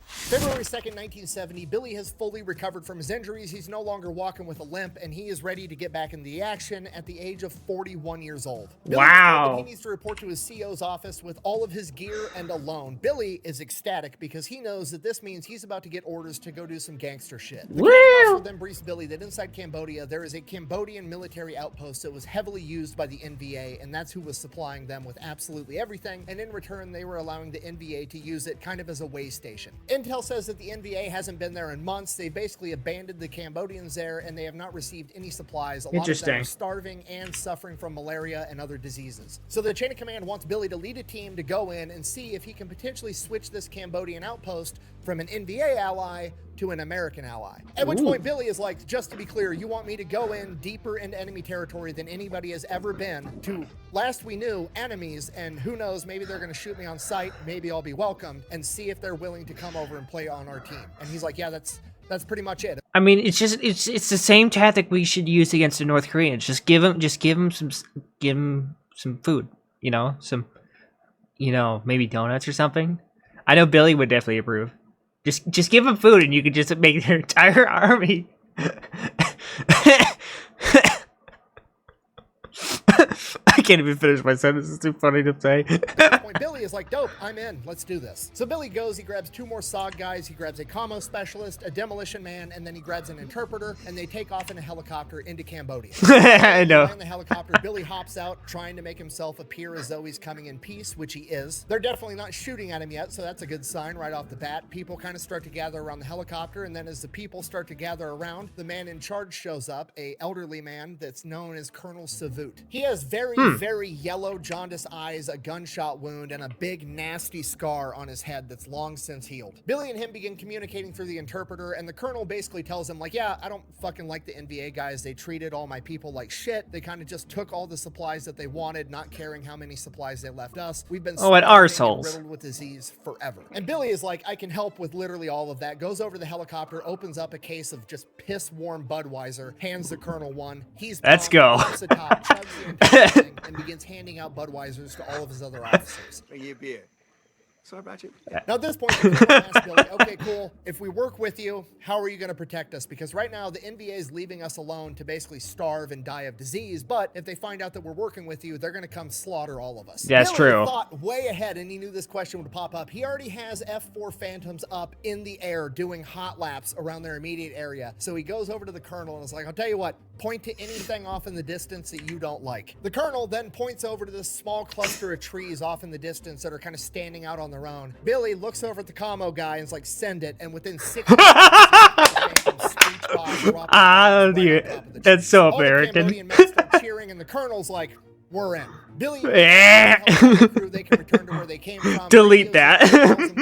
C: February 2nd, 1970, Billy has fully recovered from his injuries. He's no longer walking with a limp, and he is ready to get back into the action at the age of 41 years old. Billy is told that he needs to report to his CO's office with all of his gear and alone. Billy is ecstatic because he knows that this means he's about to get orders to go do some gangster shit. The command officer then briefs Billy that inside Cambodia, there is a Cambodian military outpost that was heavily used by the NVA, and that's who was supplying them with absolutely everything, and in return, they were allowing the NVA to use it kind of as a way station. Intel says that the NVA hasn't been there in months. They basically abandoned the Cambodians there, and they have not received any supplies. A lot of them are starving and suffering from malaria and other diseases. So the chain of command wants Billy to lead a team to go in and see if he can potentially switch this Cambodian outpost from an NVA ally to an American ally. At which point Billy is like, just to be clear, you want me to go in deeper into enemy territory than anybody has ever been to, last we knew, enemies, and who knows, maybe they're gonna shoot me on sight, maybe I'll be welcomed, and see if they're willing to come over and play on our team. And he's like, yeah, that's pretty much it.
B: I mean, it's the same tactic we should use against the North Koreans. Just give them some food, maybe donuts or something. I know Billy would definitely approve. Just give them food, and you could just make their entire army. I can't even finish my sentence. It's too funny to say.
C: At this point, Billy is like, dope, I'm in. Let's do this. So Billy goes, he grabs 2 more SOG guys, he grabs a commo specialist, a demolition man, and then he grabs an interpreter, and they take off in a helicopter into Cambodia.
B: I know.
C: In the helicopter, Billy hops out, trying to make himself appear as though he's coming in peace, which he is. They're definitely not shooting at him yet, so that's a good sign right off the bat. People kind of start to gather around the helicopter, and then as the people start to gather around, the man in charge shows up, a elderly man that's known as Colonel Savut. He has very yellow jaundice eyes, a gunshot wound, and a big nasty scar on his head that's long since healed. Billy and him begin communicating through the interpreter, and the colonel basically tells him, like, yeah, I don't fucking like the NVA guys. They treated all my people like shit. They kind of just took all the supplies that they wanted, not caring how many supplies they left us. We've been
B: at arseholes.
C: riddled with disease forever. And Billy is like, I can help with literally all of that. Goes over to the helicopter, opens up a case of just piss warm Budweiser, hands the colonel one. He's
B: Let's go.
C: pumped, the top, chugs the entire thing, and begins handing out Budweisers to all of his other officers.
E: Bring you a beer. Sorry about you.
C: Now at this point, the colonel asks Billy, okay, cool. If we work with you, how are you going to protect us? Because right now, the NVA is leaving us alone to basically starve and die of disease. But if they find out that we're working with you, they're going to come slaughter all of us.
B: That's
C: Billy
B: true.
C: thought way ahead, and he knew this question would pop up. He already has F-4 Phantoms up in the air doing hot laps around their immediate area. So he goes over to the colonel and is like, I'll tell you what, point to anything off in the distance that you don't like. The colonel then points over to this small cluster of trees off in the distance that are kind of standing out on their own. Billy looks over at the commo guy and is like, send it. And within 6
B: dude, that's so American.
C: All the Cambodian men start cheering, and the colonel's like, we're in. Billy,
B: Eh.
C: they can return to where they came from.
B: Delete that.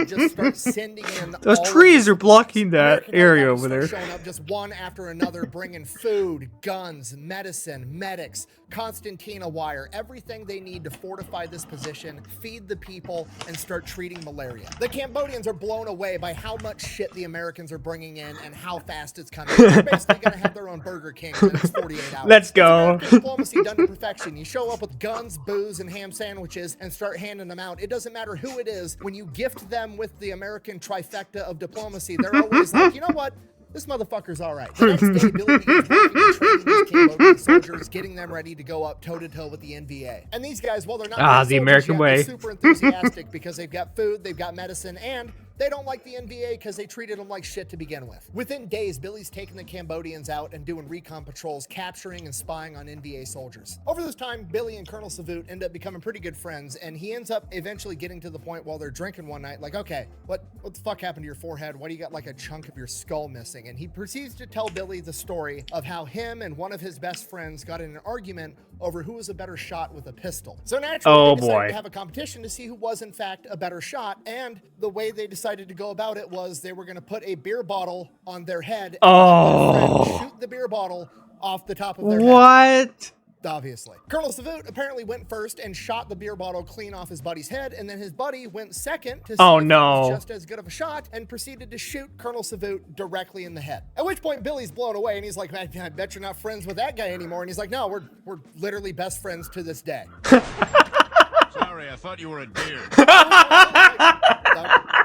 C: Just start sending in
B: Those
C: all of
B: trees
C: the
B: are blocking that
C: American
B: area
C: helicopters
B: over there.
C: start showing up just one after another, bringing food, guns, medicine, medics, Constantina wire, everything they need to fortify this position, feed the people, and start treating malaria. The Cambodians are blown away by how much shit the Americans are bringing in and how fast it's coming. They're basically going to have their own Burger King in the next 48 hours.
B: Let's go.
C: It's American diplomacy done to perfection. You show up with guns, booze, and ham sandwiches and start handing them out. It doesn't matter who it is. When you gift them with the American trifecta of diplomacy, they're always like, you know what? This motherfucker's all right. The next day, Billy begins working and training these Cambodian soldiers, getting them ready to go up toe-to-toe with the NVA. And these guys, while they're not
B: the
C: soldiers
B: American
C: yet,
B: way.
C: they're super enthusiastic because they've got food, they've got medicine, and they don't like the NVA because they treated them like shit to begin with. Within days, Billy's taking the Cambodians out and doing recon patrols, capturing and spying on NVA soldiers. Over this time, Billy and Colonel Savut end up becoming pretty good friends, and he ends up eventually getting to the point while they're drinking one night, like, okay, what the fuck happened to your forehead? Why do you got like a chunk of your skull missing? And he proceeds to tell Billy the story of how him and one of his best friends got in an argument over who was a better shot with a pistol. So naturally, they decided to have a competition to see who was in fact a better shot, and the way they decided to go about it was they were going to put a beer bottle on their head and shoot the beer bottle off the top of their head.
B: What?
C: Obviously. Colonel Savut apparently went first and shot the beer bottle clean off his buddy's head, and then his buddy went second to see if he was just as good of a shot and proceeded to shoot Colonel Savut directly in the head. At which point Billy's blown away and he's like, man, I bet you're not friends with that guy anymore. And he's like, no, we're literally best friends to this day.
F: Sorry, I thought you were a deer.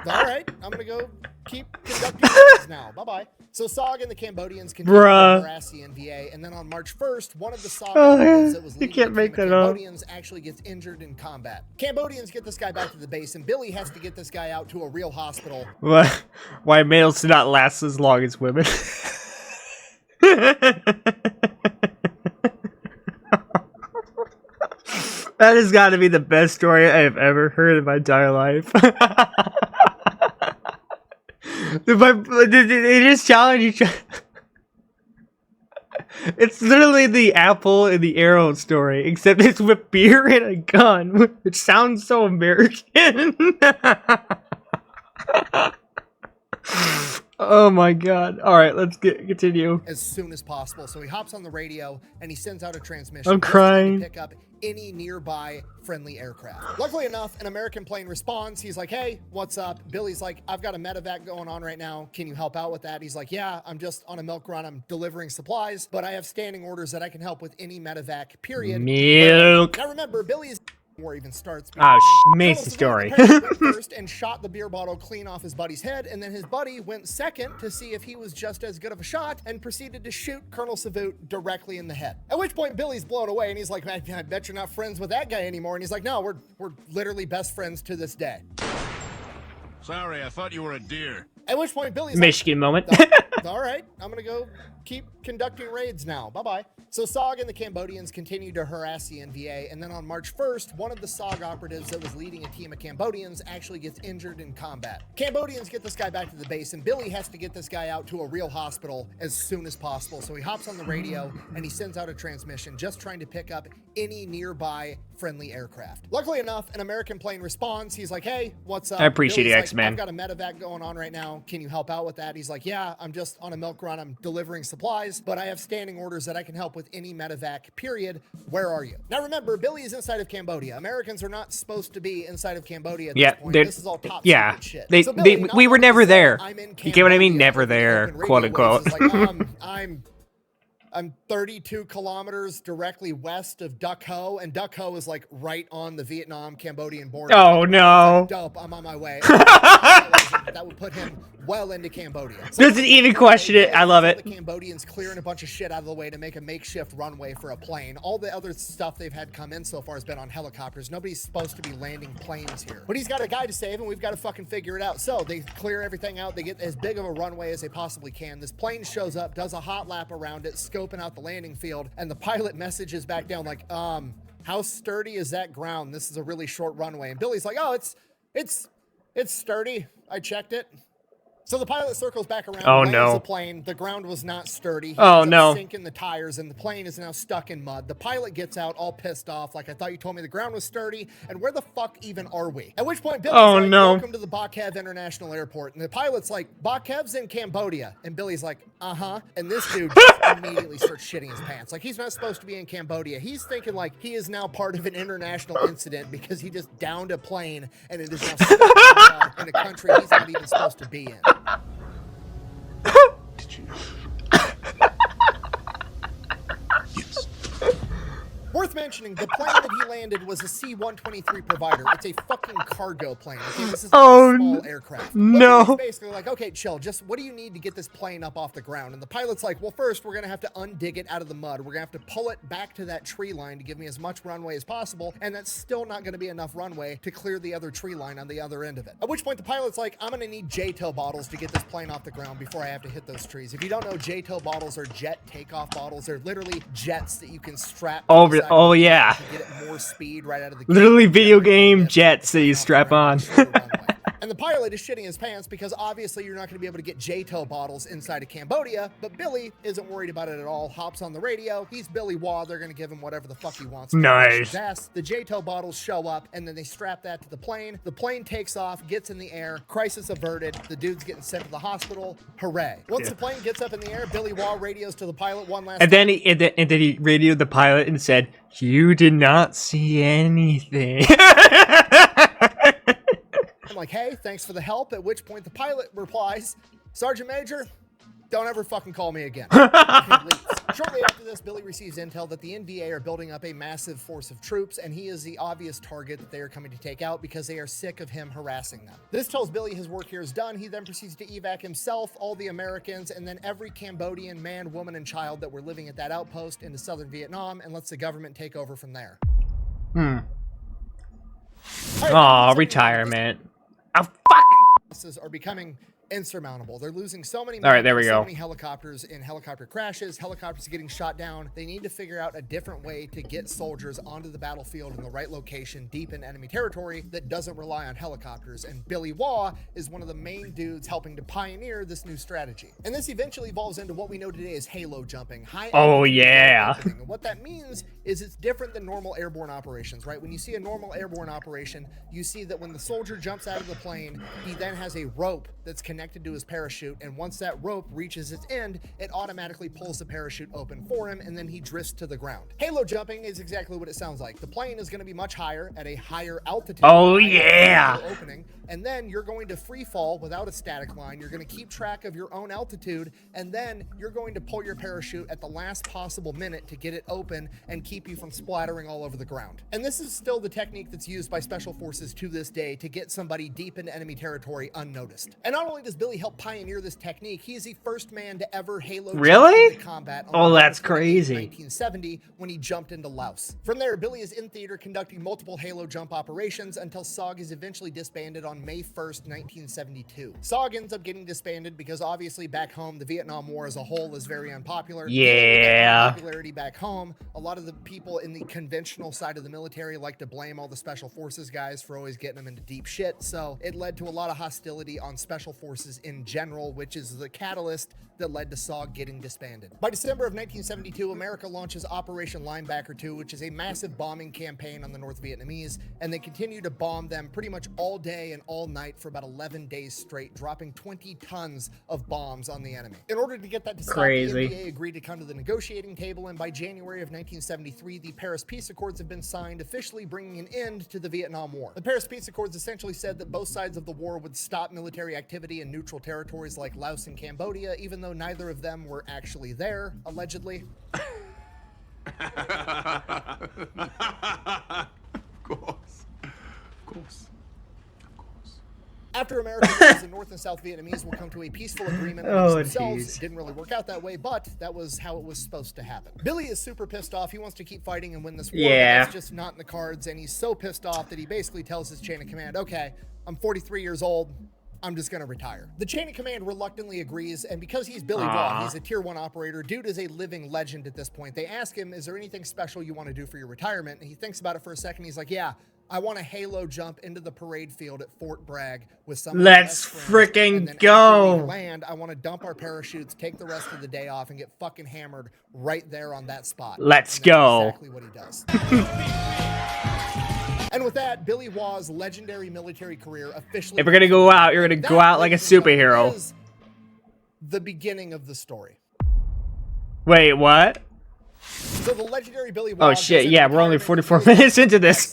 C: All right, I'm gonna go keep conducting business now. Bye-bye. So SOG and the Cambodians continue to harass the NVA, and then on March 1st, one of the SOG operatives that was leading the Cambodians actually gets injured in combat. Cambodians get this guy back to the base, and Billy has to get this guy out to a real hospital.
B: Why males do not last as long as women? That has got to be the best story I have ever heard in my entire life. They just challenge each other. It's literally the apple and the arrow story, except it's with beer and a gun, which sounds so American. Oh my god. Alright, let's continue.
C: As soon as possible. So he hops on the radio and he sends out a transmission.
B: I'm crying.
C: To pick up any nearby friendly aircraft. Luckily enough, an American plane responds. He's like, hey, what's up? Billy's like, I've got a medevac going on right now. Can you help out with that? He's like, yeah, I'm just on a milk run. I'm delivering supplies, but I have standing orders that I can help with any medevac, period.
B: Milk.
C: Now remember, Billy's war even starts.
B: Oh,
C: Colonel
B: amazing
C: Savannah
B: story.
C: apparently went first and shot the beer bottle clean off his buddy's head, and then his buddy went second to see if he was just as good of a shot and proceeded to shoot Colonel Savannah directly in the head. At which point Billy's blown away and he's like, I bet you're not friends with that guy anymore. And he's like, no, we're literally best friends to this day.
F: Sorry, I thought you were a deer.
C: At which point Billy's
B: Michigan moment.
C: all right, I'm gonna go keep conducting raids now. Bye-bye. So SOG and the Cambodians continued to harass the NVA, and then on March 1st, one of the SOG operatives that was leading a team of Cambodians actually gets injured in combat. Cambodians get this guy back to the base, and Billy has to get this guy out to a real hospital as soon as possible. So he hops on the radio, and he sends out a transmission just trying to pick up any nearby friendly aircraft. Luckily enough, an American plane responds. He's like, hey, what's up?
B: I appreciate
C: Billy's
B: you,
C: like,
B: X-Men.
C: I've got a medevac going on right now. Can you help out with that? He's like, yeah, I'm just on a milk run. I'm delivering supplies, but I have standing orders that I can help with any medevac, period. Where are you? Now remember, Billy is inside of Cambodia. Americans are not supposed to be inside of Cambodia at this point. This is all top secret shit. So Billy,
B: we were never there.
C: I'm in
B: You get what I mean?
C: Cambodia.
B: Never there,
C: Open radio
B: quote unquote.
C: waves is like, I'm 32 kilometers directly west of Duck Ho, and Duck Ho is like right on the Vietnam-Cambodian border.
B: Oh no.
C: Dope, I'm on my way. That would put him well into Cambodia. So
B: Doesn't even question it. I love it.
C: The Cambodians clearing a bunch of shit out of the way to make a makeshift runway for a plane. All the other stuff they've had come in so far has been on helicopters. Nobody's supposed to be landing planes here. But he's got a guy to save, and we've got to fucking figure it out. So they clear everything out. They get as big of a runway as they possibly can. This plane shows up, does a hot lap around it, scoping out the landing field, and the pilot messages back down like, how sturdy is that ground? This is a really short runway. And Billy's like, oh, it's sturdy. I checked it. So the pilot circles back around, lands the plane. The ground was not sturdy. He ends up sinking the tires, and the plane is now stuck in mud. The pilot gets out all pissed off, like, I thought you told me the ground was sturdy, and where the fuck even are we? At which point, Billy's like, welcome to the BaL International Airport. And the pilot's like, BaL's in Cambodia. And Billy's like, uh-huh. And this dude just immediately starts shitting his pants. Like, he's not supposed to be in Cambodia. He's thinking, like, he is now part of an international incident because he just downed a plane, and it is now stuck in a country he's not even supposed to be in.
F: Did you know? Yes.
C: Worth mentioning, the plane that he landed was a C-123 provider. It's a fucking cargo plane. Okay, this is not a small aircraft.
B: No.
C: He's basically like, okay, chill. Just what do you need to get this plane up off the ground? And the pilot's like, well, first we're gonna have to undig it out of the mud. We're gonna have to pull it back to that tree line to give me as much runway as possible. And that's still not gonna be enough runway to clear the other tree line on the other end of it. At which point the pilot's like, I'm gonna need J-tow bottles to get this plane off the ground before I have to hit those trees. If you don't know, J-tow bottles are jet takeoff bottles. They're literally jets that you can strap.
B: Oh yeah.
C: To get it more speed right out of the
B: Literally video game jets that you strap on.
C: And the pilot is shitting his pants because obviously you're not going to be able to get J-tow bottles inside of Cambodia, but Billy isn't worried about it at all. Hops on the radio. He's Billy Waugh. They're going to give him whatever the fuck he wants.
B: Nice.
C: The J-tow bottles show up, and then they strap that to the plane. The plane takes off, gets in the air. Crisis averted. The dude's getting sent to the hospital. Hooray. Once the plane gets up in the air, Billy Waugh radios to the pilot one last time.
B: And then he radioed the pilot and said, "You did not see anything."
C: I'm like, hey, thanks for the help. At which point the pilot replies, Sergeant Major, don't ever fucking call me again. Shortly after this, Billy receives intel that the NVA are building up a massive force of troops, and he is the obvious target that they are coming to take out because they are sick of him harassing them. This tells Billy his work here is done. He then proceeds to evac himself, all the Americans, and then every Cambodian man, woman, and child that were living at that outpost into southern Vietnam, and lets the government take over from there.
B: Aw, retirement. Oh, fuck!
C: Are becoming insurmountable. They're losing so many
B: All right, there we
C: so
B: go.
C: many helicopters in helicopter crashes. Helicopters are getting shot down. They need to figure out a different way to get soldiers onto the battlefield in the right location, deep in enemy territory, that doesn't rely on helicopters. And Billy Waugh is one of the main dudes helping to pioneer this new strategy. And this eventually evolves into what we know today as halo jumping.
B: Oh, yeah.
C: And what that means is it's different than normal airborne operations, right? When you see a normal airborne operation, you see that when the soldier jumps out of the plane, he then has a rope that's connected connected to his parachute, and once that rope reaches its end, it automatically pulls the parachute open for him, and then he drifts to the ground. Halo jumping is exactly what it sounds like. The plane is going to be much higher at a higher altitude.
B: Oh, yeah.
C: Opening, and then you're going to free fall without a static line. You're going to keep track of your own altitude, and then you're going to pull your parachute at the last possible minute to get it open and keep you from splattering all over the ground. And this is still the technique that's used by special forces to this day to get somebody deep into enemy territory unnoticed. And not only does Billy help pioneer this technique, he is the first man to ever halo
B: Really?
C: into combat.
B: Oh, that's crazy.
C: 1970 when he jumped into Laos. From there, Billy is in theater conducting multiple halo jump operations until SOG is eventually disbanded on May 1st, 1972. SOG ends up getting disbanded because obviously back home, the Vietnam War as a whole is very unpopular.
B: Yeah.
C: Popularity back home, a lot of the people in the conventional side of the military like to blame all the special forces guys for always getting them into deep shit. So it led to a lot of hostility on special forces in general, which is the catalyst that led to SOG getting disbanded. By December of 1972, America launches Operation Linebacker 2, which is a massive bombing campaign on the North Vietnamese, and they continue to bomb them pretty much all day and all night for about 11 days straight, dropping 20 tons of bombs on the enemy. In order to get that to stop, the NVA agreed to come to the negotiating table, and by January of 1973, the Paris Peace Accords have been signed, officially bringing an end to the Vietnam War. The Paris Peace Accords essentially said that both sides of the war would stop military activity in neutral territories like Laos and Cambodia, even though neither of them were actually there, allegedly.
F: Of course. Of course.
C: After America wins, the North and South Vietnamese will come to a peaceful agreement amongst themselves. It didn't really work out that way, but that was how it was supposed to happen. Billy is super pissed off. He wants to keep fighting and win this war.
B: Yeah.
C: That's just not in the cards, and he's so pissed off that he basically tells his chain of command, okay, I'm 43 years old. I'm just gonna retire. The chain of command reluctantly agrees, and because he's Billy BaL, he's a tier 1 operator, dude is a living legend at this point. They ask him, is there anything special you want to do for your retirement? And he thinks about it for a second. He's like, yeah, I want to halo jump into the parade field at Fort Bragg with some of my
B: Let's
C: best friends,
B: freaking
C: and then
B: go.
C: after we land, I want to dump our parachutes, take the rest of the day off, and get fucking hammered right there on that spot.
B: Let's
C: And that's
B: go.
C: exactly what he does. And with that, Billy Waugh's legendary military career officially...
B: If you're gonna go out, you're gonna go out like a superhero.
C: Is the beginning of the story.
B: Wait, what?
C: So the legendary Billy Waugh...
B: Oh shit, yeah, we're only 44 minutes into this.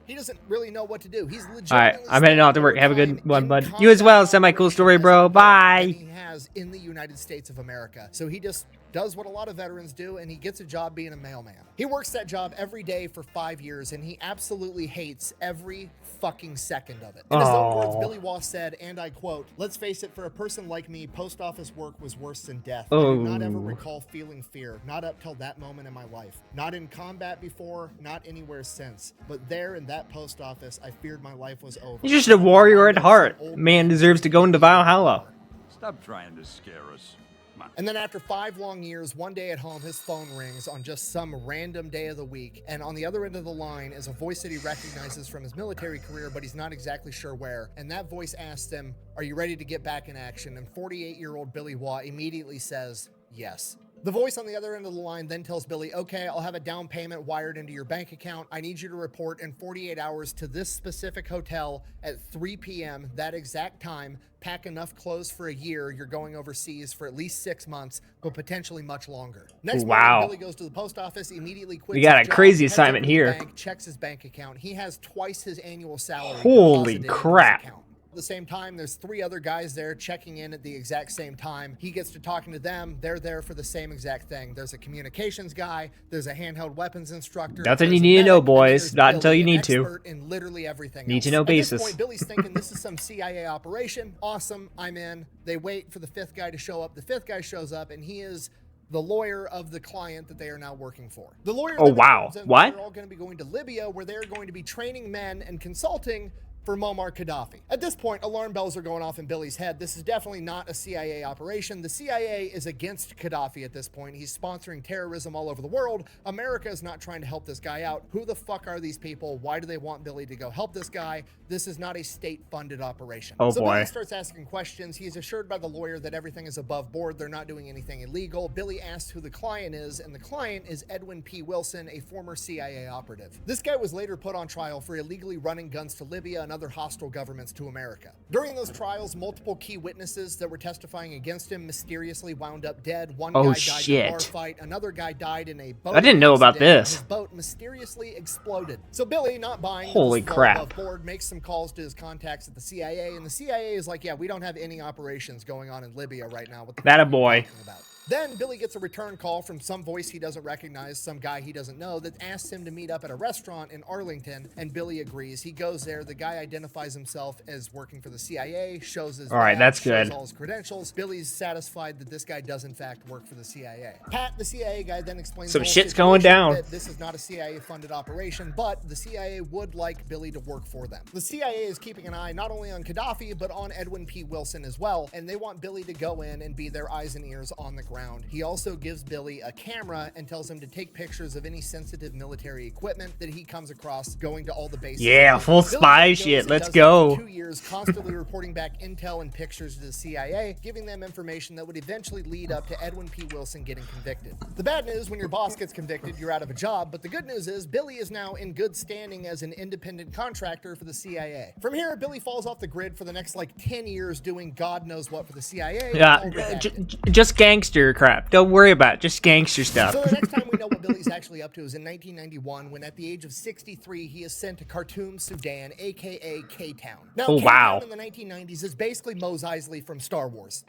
C: He doesn't really know what to do. He's legitimately...
B: Alright, I'm heading off to work. Have a good one, bud. You as well. Semi-cool story, bro. Bye.
C: He has in the United States of America. So he just does what a lot of veterans do, and he gets a job being a mailman. He works that job every day for 5 years, and he absolutely hates every fucking second of it. In his own words, Billy Waugh said, and I quote, "Let's face it, for a person like me, post office work was worse than death. I do not ever recall feeling fear, not up till that moment in my life. Not in combat before, not anywhere since. But there in that post office, I feared my life was over."
B: He's just a warrior at heart. Man deserves to go into Valhalla.
G: Stop trying to scare us. Come on.
C: And then after 5 long years, one day at home, his phone rings on just some random day of the week. And on the other end of the line is a voice that he recognizes from his military career, but he's not exactly sure where. And that voice asks him, "Are you ready to get back in action?" And 48-year-old Billy Waugh immediately says, "Yes." The voice on the other end of the line then tells Billy, "Okay, I'll have a down payment wired into your bank account. I need you to report in 48 hours to this specific hotel at 3 p.m. that exact time. Pack enough clothes for a year. You're going overseas for at least 6 months, but potentially much longer." Next morning, Billy goes to the post office, immediately quits
B: We got
C: his
B: a
C: job,
B: crazy
C: heads over
B: assignment
C: to the
B: here.
C: bank, checks his bank account. He has twice his annual salary.
B: Holy
C: deposited into his
B: crap.
C: account. At the same time, there's 3 other guys there checking in at the exact same time. He gets to talking to them. They're there for the same exact thing. There's a communications guy. There's a handheld weapons instructor.
B: Nothing you
C: there's a
B: need to know,
C: medic, and then
B: boys.
C: there's
B: Not until
C: Billy,
B: you
C: an
B: need to.
C: expert in literally everything
B: Need
C: else.
B: to know
C: At this
B: basis.
C: point, Billy's thinking this is some CIA operation. Awesome, I'm in. They wait for the 5th guy to show up. The 5th guy shows up, and he is the lawyer of the client that they are now working for. The lawyer.
B: Oh, wow. What?
C: They're all going to be going to Libya, where they're going to be training men and consulting for Muammar Gaddafi. At this point, alarm bells are going off in Billy's head. This is definitely not a CIA operation. The CIA is against Gaddafi at this point. He's sponsoring terrorism all over the world. America is not trying to help this guy out. Who the fuck are these people? Why do they want Billy to go help this guy? This is not a state-funded operation.
B: Oh,
C: so
B: boy.
C: Billy starts asking questions. He is assured by the lawyer that everything is above board. They're not doing anything illegal. Billy asks who the client is, and the client is Edwin P. Wilson, a former CIA operative. This guy was later put on trial for illegally running guns to Libya and and other hostile governments to America. During those trials, multiple key witnesses that were testifying against him mysteriously wound up dead. One guy died in a bar fight, another guy died in a boat.
B: I didn't know about
C: accident, and
B: this.
C: His boat mysteriously exploded. So Billy, not buying
B: Holy
C: this is
B: crap.
C: above board, makes some calls to his contacts at the CIA, and the CIA is like, yeah, we don't have any operations going on in Libya right now. What the
B: That a
C: fuck are you
B: boy.
C: talking about? Then Billy gets a return call from some voice he doesn't recognize, some guy he doesn't know, that asks him to meet up at a restaurant in Arlington, and Billy agrees. He goes there. The guy identifies himself as working for the CIA, shows his
B: All right,
C: badge,
B: that's
C: shows
B: good.
C: all his credentials. Billy's satisfied that this guy does in fact work for the CIA. Pat, the CIA guy, then explains
B: Some
C: the whole
B: shit's going
C: situation,
B: down.
C: that this is not a CIA-funded operation, but the CIA would like Billy to work for them. The CIA is keeping an eye not only on Gaddafi, but on Edwin P. Wilson as well, and they want Billy to go in and be their eyes and ears on the ground. He also gives Billy a camera and tells him to take pictures of any sensitive military equipment that he comes across going to all the bases.
B: Yeah, full
C: Billy
B: spy
C: goes
B: shit.
C: and
B: Let's
C: does that for
B: go.
C: 2 years, constantly reporting back intel and pictures to the CIA, giving them information that would eventually lead up to Edwin P. Wilson getting convicted. The bad news, when your boss gets convicted, you're out of a job, but the good news is Billy is now in good standing as an independent contractor for the CIA. From here, Billy falls off the grid for the next like 10 years doing God knows what for the CIA.
B: Yeah,
C: all redacted.
B: just gangster crap. Don't worry about it. Just gangster stuff.
C: So the next time we know what Billy's actually up to is in 1991, when at the age of 63, he is sent to Khartoum, Sudan, aka K-Town. Now,
B: Oh,
C: K-Town
B: wow.
C: in the 1990s is basically Mos Eisley from Star Wars.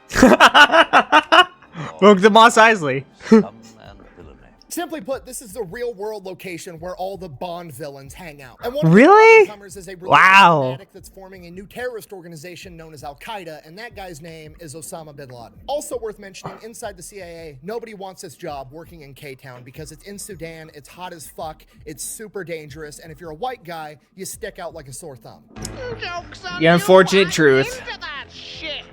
B: Welcome to Mos Eisley.
C: Simply put, this is the real-world location where all the Bond villains hang out. And one of
B: Really?
C: the comers is a religious
B: Wow.
C: fanatic that's forming a new terrorist organization known as Al-Qaeda, and that guy's name is Osama bin Laden. Also worth mentioning, inside the CIA, nobody wants this job working in K-Town because it's in Sudan, it's hot as fuck, it's super dangerous, and if you're a white guy, you stick out like a sore thumb.
B: The unfortunate truth.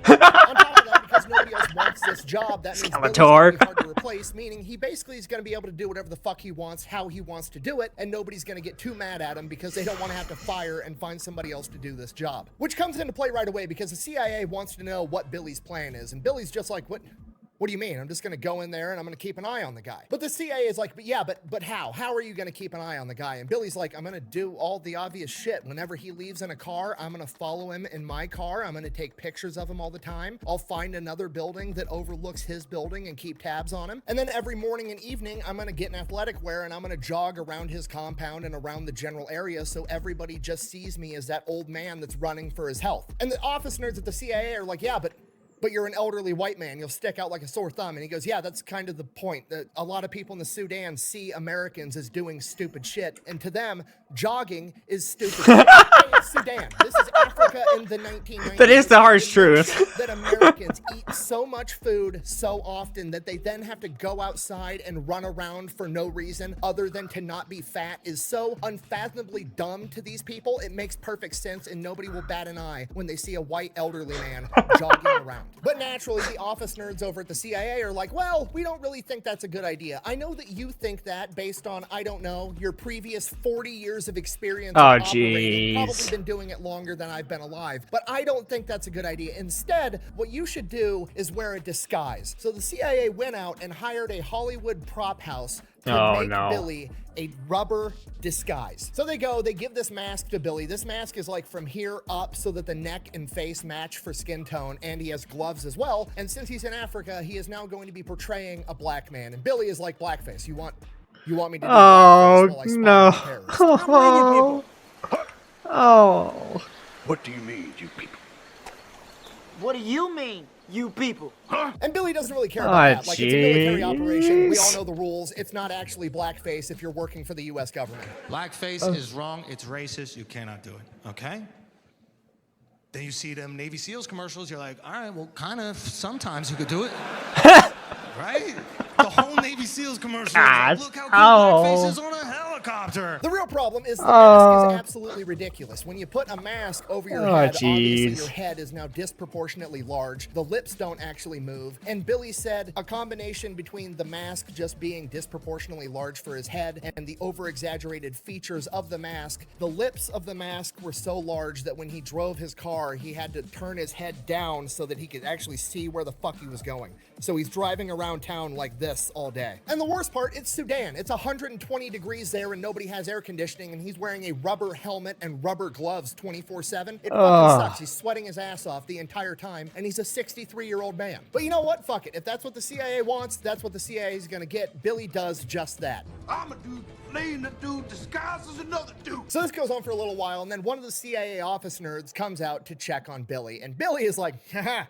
C: On top of that, because nobody else wants this job, that means Billy's
B: Skeletor.
C: gonna be hard to replace, meaning he basically is going to be able to do whatever the fuck he wants, how he wants to do it, and nobody's going to get too mad at him because they don't want to have to fire and find somebody else to do this job. Which comes into play right away because the CIA wants to know what Billy's plan is, and Billy's just like, what do you mean? I'm just going to go in there and I'm going to keep an eye on the guy. But the CIA is like, but how? How are you going to keep an eye on the guy? And Billy's like, I'm going to do all the obvious shit. Whenever he leaves in a car, I'm going to follow him in my car. I'm going to take pictures of him all the time. I'll find another building that overlooks his building and keep tabs on him. And then every morning and evening, I'm going to get in athletic wear and I'm going to jog around his compound and around the general area so everybody just sees me as that old man that's running for his health. And the office nerds at the CIA are like, yeah, but you're an elderly white man. You'll stick out like a sore thumb. And he goes, yeah, that's kind of the point. That a lot of people in the Sudan see Americans as doing stupid shit. And to them, jogging is stupid. Hey, it's Sudan. This is Africa in the 1990s.
B: That is the harsh truth.
C: That Americans eat so much food so often that they then have to go outside and run around for no reason other than to not be fat is so unfathomably dumb to these people. It makes perfect sense and nobody will bat an eye when they see a white elderly man jogging around. But naturally, the office nerds over at the CIA are like, well, we don't really think that's a good idea. I know that you think that based on, I don't know, your previous 40 years of experience
B: Oh,
C: in operating, probably
B: jeez.
C: been doing it longer than I've been alive. But I don't think that's a good idea. Instead, what you should do is wear a disguise. So the CIA went out and hired a Hollywood prop house to
B: Oh,
C: make
B: no.
C: Billy a rubber disguise. So they give this mask to Billy. This mask is like from here up so that the neck and face match for skin tone, and he has gloves as well. And since he's in Africa, he is now going to be portraying a black man. And Billy is like, blackface, you want me to do
B: Oh,
C: blackface while I spy
B: no.
C: on terrorists?
B: Oh. Oh.
F: What do you mean, you people?
H: What do you mean, you people?
C: And Billy doesn't really care about
B: Oh,
C: that. Like, it's a military operation. We all
B: jeez.
C: know the rules. It's not actually blackface if you're working for the U.S. government.
I: Blackface is wrong. It's racist. You cannot do it. Okay? Then you see them Navy SEALs commercials. You're like, all right, well, kind of. Sometimes you could do it. Right? The whole Navy SEALs commercial.
B: God.
I: Look how good blackface
B: Oh.
I: is on a helicopter.
C: The real problem is the mask is absolutely ridiculous. When you put a mask over your
B: Oh,
C: head, obviously
B: jeez.
C: your head is now disproportionately large. The lips don't actually move. And Billy said a combination between the mask just being disproportionately large for his head and the over-exaggerated features of the mask, the lips of the mask were so large that when he drove his car, he had to turn his head down so that he could actually see where the fuck he was going. So he's driving around town like this all day. And the worst part, it's Sudan. It's 120 degrees there. winter and nobody has air conditioning and he's wearing a rubber helmet and rubber gloves 24/7. It fucking sucks. He's sweating his ass off the entire time and he's a 63-year-old man. But you know what? Fuck it. If that's what the CIA wants, that's what the CIA is gonna get. Billy does just that.
F: I'm a dude playing a dude disguised as another dude.
C: So this goes on for a little while, and then one of the CIA office nerds comes out to check on Billy, and Billy is like, haha,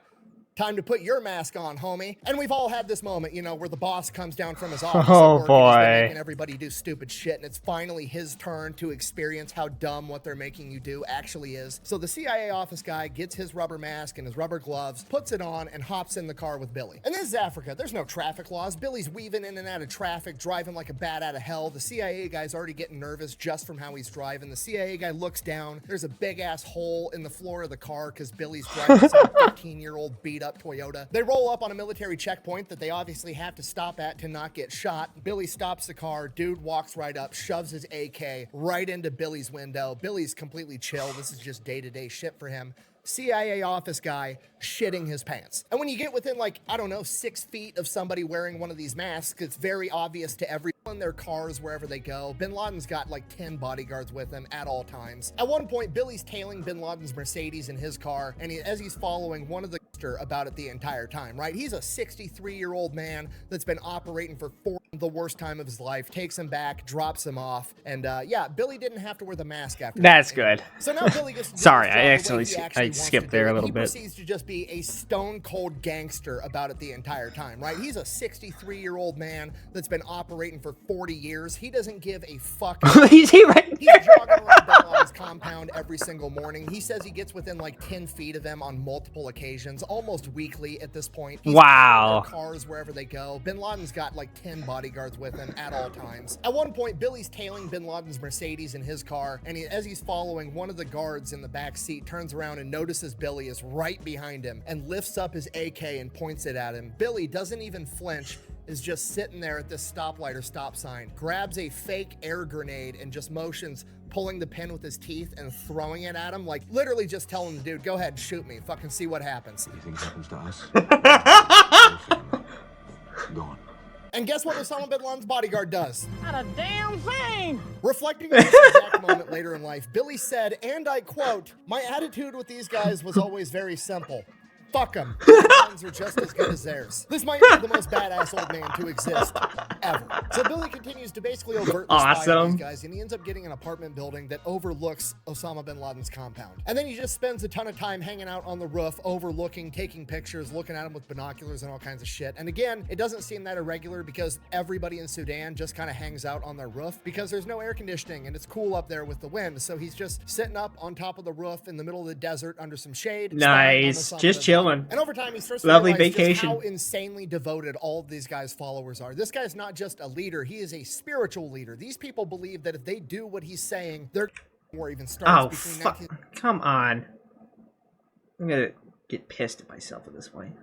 C: time to put your mask on, homie. And we've all had this moment, you know, where the boss comes down from his office
B: Oh,
C: at work and he's been
B: boy.
C: making everybody do stupid shit, and it's finally his turn to experience how dumb what they're making you do actually is. So the CIA office guy gets his rubber mask and his rubber gloves, puts it on, and hops in the car with Billy. And this is Africa. There's no traffic laws. Billy's weaving in and out of traffic, driving like a bat out of hell. The CIA guy's already getting nervous just from how he's driving. The CIA guy looks down. There's a big-ass hole in the floor of the car because Billy's driving some 15-year-old beat-up Toyota. They roll up on a military checkpoint that they obviously have to stop at to not get shot. Billy stops the car. Dude walks right up, shoves his AK right into Billy's window. Billy's completely chill. This is just day-to-day shit for him. CIA office guy shitting his pants. And when you get within, like, I don't know, 6 feet of somebody wearing one of these masks, it's very obvious to everyone in their cars wherever they go. Bin Laden's got like 10 bodyguards with him at all times. At one point, Billy's tailing Bin Laden's Mercedes in his car, and as he's following, one of the about it the entire time, right? He's a 63-year-old man that's been operating for the worst time of his life, takes him back, drops him off, and yeah, Billy didn't have to wear the mask after
B: That's
C: that.
B: good.
C: So now Billy gets to do
B: Sorry,
C: his
B: I
C: job the way
B: actually
C: he
B: I
C: wants
B: skipped
C: to
B: there
C: do
B: a
C: it.
B: little
C: He
B: bit.
C: proceeds to just be a stone-cold gangster about it the entire time, right? He's a 63-year-old man that's been operating for 40 years. He doesn't give a fuck.
B: Is he right
C: He's
B: there?
C: jogging around Bin Laden's compound every single morning. He says he gets within like 10 feet of them on multiple occasions, almost weekly at this point. He's
B: Wow.
C: in their cars wherever they go. Bin Laden's got like 10 bodyguards with him at all times. At one point, Billy's tailing Bin Laden's Mercedes in his car, and as he's following, one of the guards in the back seat turns around and notices Billy is right behind him and lifts up his AK and points it at him. Billy doesn't even flinch, is just sitting there at this stoplight or stop sign, grabs a fake air grenade and just motions, pulling the pin with his teeth and throwing it at him, like literally just telling the dude, go ahead, shoot me, fucking see what happens.
F: Anything happens to us? Gone.
C: And guess what Osama bin Laden's bodyguard does?
H: Not a damn thing!
C: Reflecting on this exact moment later in life, Billy said, and I quote, "My attitude with these guys was always very simple. Fuck them. Their guns are just as good as theirs." This might be the most badass old man to exist ever. So Billy continues to basically overtly spy on
B: Awesome.
C: these guys, and he ends up getting an apartment building that overlooks Osama bin Laden's compound. And then he just spends a ton of time hanging out on the roof, overlooking, taking pictures, looking at him with binoculars and all kinds of shit. And again, it doesn't seem that irregular because everybody in Sudan just kind of hangs out on their roof because there's no air conditioning and it's cool up there with the wind. So he's just sitting up on top of the roof in the middle of the desert under some shade. spying on
B: Nice.
C: Osama
B: Just
C: bin
B: chilling.
C: Laden. And over time, he starts to
B: Lovely
C: realize
B: vacation.
C: just how insanely devoted all of these guys' followers are. This guy's not just a leader, he is a spiritual leader. These people believe that if they do what he's saying, their war even starts
B: Oh,
C: between
B: fuck.
C: 19...
B: Come on. I'm gonna get pissed at myself at this point.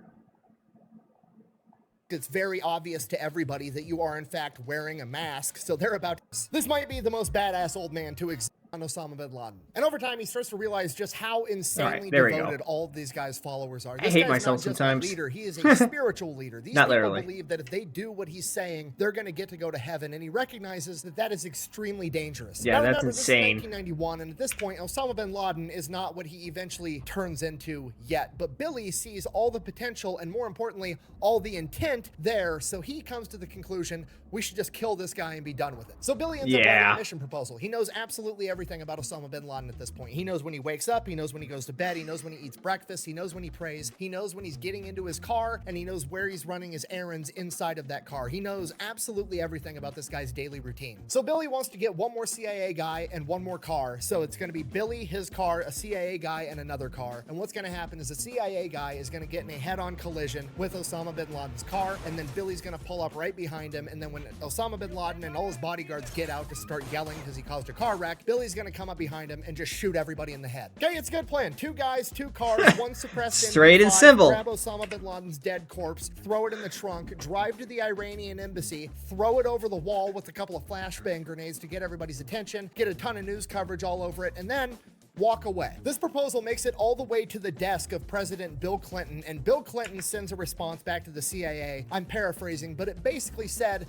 C: It's very obvious to everybody that you are in fact wearing a mask, so they're about to... This might be the most badass old man to exist on Osama bin Laden. And over time, he starts to realize just how insanely
B: there we go.
C: devoted all of these guys' followers are.
B: I
C: This
B: hate
C: guy's
B: myself
C: not just
B: sometimes.
C: a leader, he is a spiritual leader. These
B: Not
C: people
B: literally.
C: believe that if they do what he's saying, they're going to get to go to heaven, and he recognizes that that is extremely dangerous.
B: Yeah,
C: Now,
B: that's
C: remember,
B: insane.
C: This is 1991, and at this point, Osama bin Laden is not what he eventually turns into yet. But Billy sees all the potential and, more importantly, all the intent there, so he comes to the conclusion, we should just kill this guy and be done with it. So Billy ends up writing
B: Yeah.
C: a mission proposal. He knows absolutely everything about Osama bin Laden at this point. He knows when he wakes up, he knows when he goes to bed, he knows when he eats breakfast, he knows when he prays, he knows when he's getting into his car, and he knows where he's running his errands inside of that car. He knows absolutely everything about this guy's daily routine. So Billy wants to get one more CIA guy and one more car. So it's going to be Billy, his car, a CIA guy, and another car. And what's going to happen is the CIA guy is going to get in a head-on collision with Osama bin Laden's car, and then Billy's going to pull up right behind him, and then when Osama bin Laden and all his bodyguards get out to start yelling because he caused a car wreck, Billy's going to come up behind him and just shoot everybody in the head. Okay, it's a good plan. 2 guys, 2 cars, 1 suppressed
B: Straight and
C: MP5,
B: simple.
C: Grab Osama bin Laden's dead corpse, throw it in the trunk, drive to the Iranian embassy, throw it over the wall with a couple of flashbang grenades to get everybody's attention, get a ton of news coverage all over it, and then walk away. This proposal makes it all the way to the desk of President Bill Clinton, and Bill Clinton sends a response back to the CIA. I'm paraphrasing, but it basically said,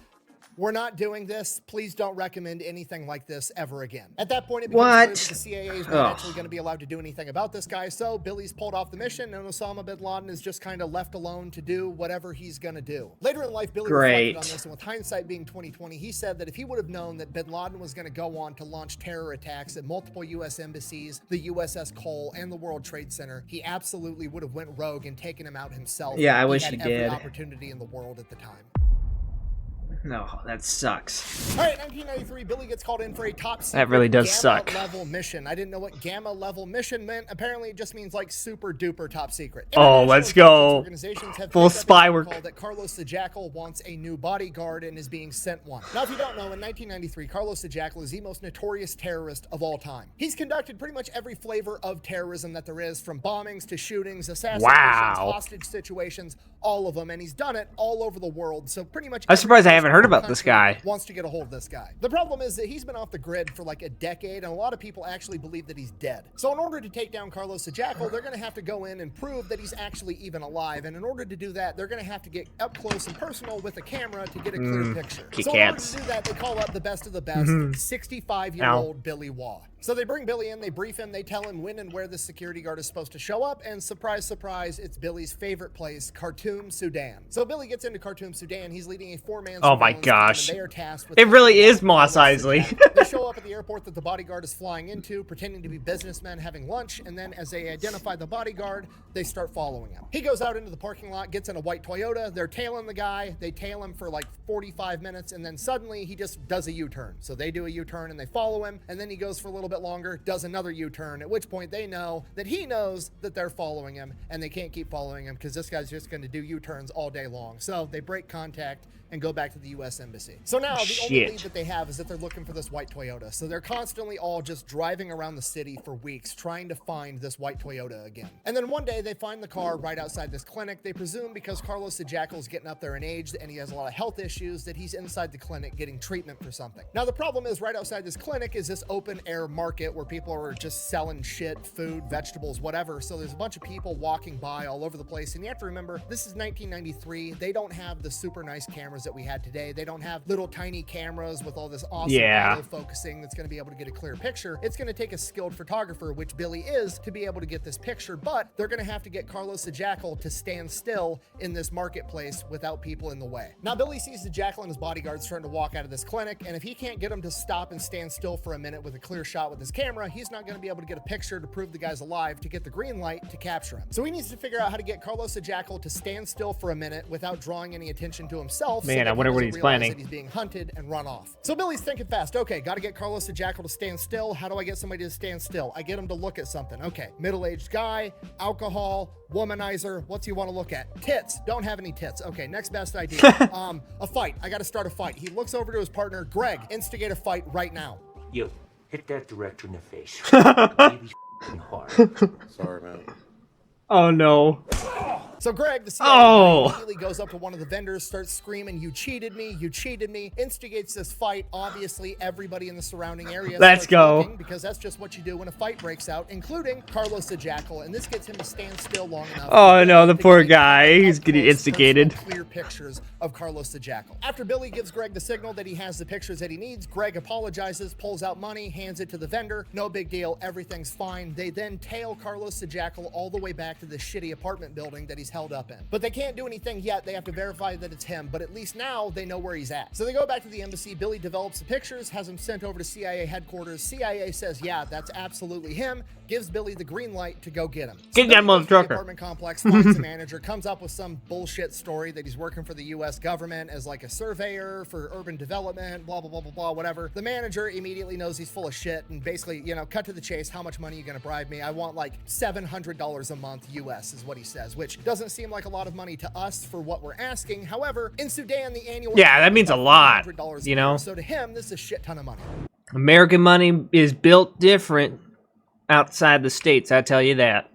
C: we're not doing this. Please don't recommend anything like this ever again. At that point, it becomes
B: What?
C: clear that the CIA is not actually going to be allowed to do anything about this guy, so Billy's pulled off the mission, and Osama bin Laden is just kind of left alone to do whatever he's going to do. Later in life, Billy reflected on this, and with hindsight being 2020, he said that if he would have known that bin Laden was going to go on to launch terror attacks at multiple U.S. embassies, the USS Cole, and the World Trade Center, he absolutely would have went rogue and taken him out himself.
B: Yeah, I wish
C: had
B: he
C: every
B: did.
C: opportunity in the world at the time.
B: No, that sucks.
C: All right, 1993, Billy gets called in for a top secret
B: That really does
C: gamma
B: suck.
C: level mission. I didn't know what gamma level mission meant. Apparently, it just means like super duper top secret.
B: Oh, let's go.
C: Organizations have
B: Full
C: picked up a
B: spy
C: phone
B: work.
C: call that Carlos the Jackal wants a new bodyguard and is being sent one. Now, if you don't know, in 1993, Carlos the Jackal is the most notorious terrorist of all time. He's conducted pretty much every flavor of terrorism that there is, from bombings to shootings, assassinations,
B: Wow.
C: hostage situations, all of them, and he's done it all over the world. So pretty much
B: I'm surprised I
C: every
B: haven't heard about this
C: country
B: guy.
C: wants to get a hold of this guy. The problem is that he's been off the grid for like a decade, and a lot of people actually believe that he's dead. So in order to take down Carlos the Jackal, they're going to have to go in and prove that he's actually even alive. And in order to do that, they're going to have to get up close and personal with a camera to get a clear picture.
B: Kit
C: So in order
B: Kats.
C: to do that, they call up the best of the best, 65-year-old Billy Waugh. So they bring Billy in, they brief him, they tell him when and where the security guard is supposed to show up, and surprise, surprise, it's Billy's favorite place, Khartoum, Sudan. So Billy gets into Khartoum, Sudan. He's leading a four-man
B: Oh my
C: surveillance team,
B: gosh.
C: and they are tasked with
B: It really is Moss Isley.
C: they show up at the airport that the bodyguard is flying into, pretending to be businessmen having lunch, and then as they identify the bodyguard, they start following him. He goes out into the parking lot, gets in a white Toyota, they're tailing the guy, they tail him for like 45 minutes, and then suddenly he just does a U-turn. So they do a U-turn and they follow him, and then he goes for a little bit longer, does another U-turn, at which point they know that he knows that they're following him, and they can't keep following him because this guy's just going to do U-turns all day long. So they break contact and go back to the U.S. Embassy. So now the only lead that they have is that they're looking for this white Toyota. So they're constantly all just driving around the city for weeks trying to find this white Toyota again. And then one day they find the car right outside this clinic. They presume because Carlos the Jackal's getting up there in age and he has a lot of health issues that he's inside the clinic getting treatment for something. Now the problem is right outside this clinic is this open air market where people are just selling shit, food, vegetables, whatever. So there's a bunch of people walking by all over the place. And you have to remember, this is 1993. They don't have the super nice cameras that we had today. They don't have little tiny cameras with all this awesome auto focusing that's going to be able to get a clear picture. It's going to take a skilled photographer, which Billy is, to be able to get this picture, but they're going to have to get Carlos the Jackal to stand still in this marketplace without people in the way. Now Billy sees the Jackal and his bodyguards starting to walk out of this clinic, and if he can't get them to stop and stand still for a minute with a clear shot with his camera, he's not going to be able to get a picture to prove the guy's alive to get the green light to capture him. So he needs to figure out how to get Carlos the Jackal to stand still for a minute without drawing any attention to himself.
B: Man, I wonder what he's planning.
C: That he's being hunted and run off. So Billy's thinking fast. Okay, got to get Carlos the Jackal to stand still. How do I get somebody to stand still? I get him to look at something. Okay, middle-aged guy, alcohol, womanizer. What's he want to look at? Tits. Don't have any tits. Okay, next best idea. A fight. I got to start a fight. He looks over to his partner, Greg. Instigate a fight right now.
J: Yo, hit that director in the face. Maybe hard.
F: Sorry, man.
B: Oh no.
C: So Greg, the CIA guy, immediately goes up to one of the vendors, starts screaming, "You cheated me, you cheated me," instigates this fight. Obviously, everybody in the surrounding area
B: Let's go.
C: looking, because that's just what you do when a fight breaks out, including Carlos the Jackal, and this gets him to stand still long enough.
B: Oh no, the
C: to
B: poor
C: get
B: guy. He's
C: up
B: getting
C: close,
B: instigated.
C: personal, clear pictures of Carlos the Jackal. After Billy gives Greg the signal that he has the pictures that he needs, Greg apologizes, pulls out money, hands it to the vendor. No big deal, everything's fine. They then tail Carlos the Jackal all the way back to the shitty apartment building that he's held up in. But they can't do anything yet. They have to verify that it's him, but at least now they know where he's at. So they go back to the embassy. Billy develops the pictures, has them sent over to CIA headquarters. CIA says, yeah, that's absolutely him. Gives Billy the green light to go get him.
B: Get that motherfucker.
C: Apartment complex, finds the manager, comes up with some bullshit story that he's working for the U.S. government as like a surveyor for urban development, blah, blah, blah, blah, blah, whatever. The manager immediately knows he's full of shit and basically, you know, cut to the chase. How much money are you going to bribe me? I want like $700 a month U.S. is what he says, which doesn't seem like a lot of money to us for what we're asking. However, in Sudan, the annual
B: that means a lot, you know?
C: So to him, this is a shit ton of money.
B: American money is built different outside the States, I tell you that.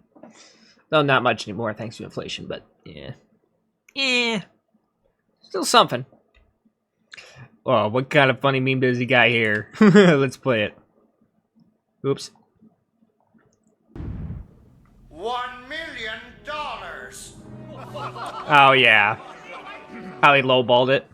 B: Though not much anymore thanks to inflation, but yeah. Still something. Oh, what kind of funny meme does he got here? Let's play it. Oops.
F: $1 million.
B: Oh, yeah. How he lowballed it.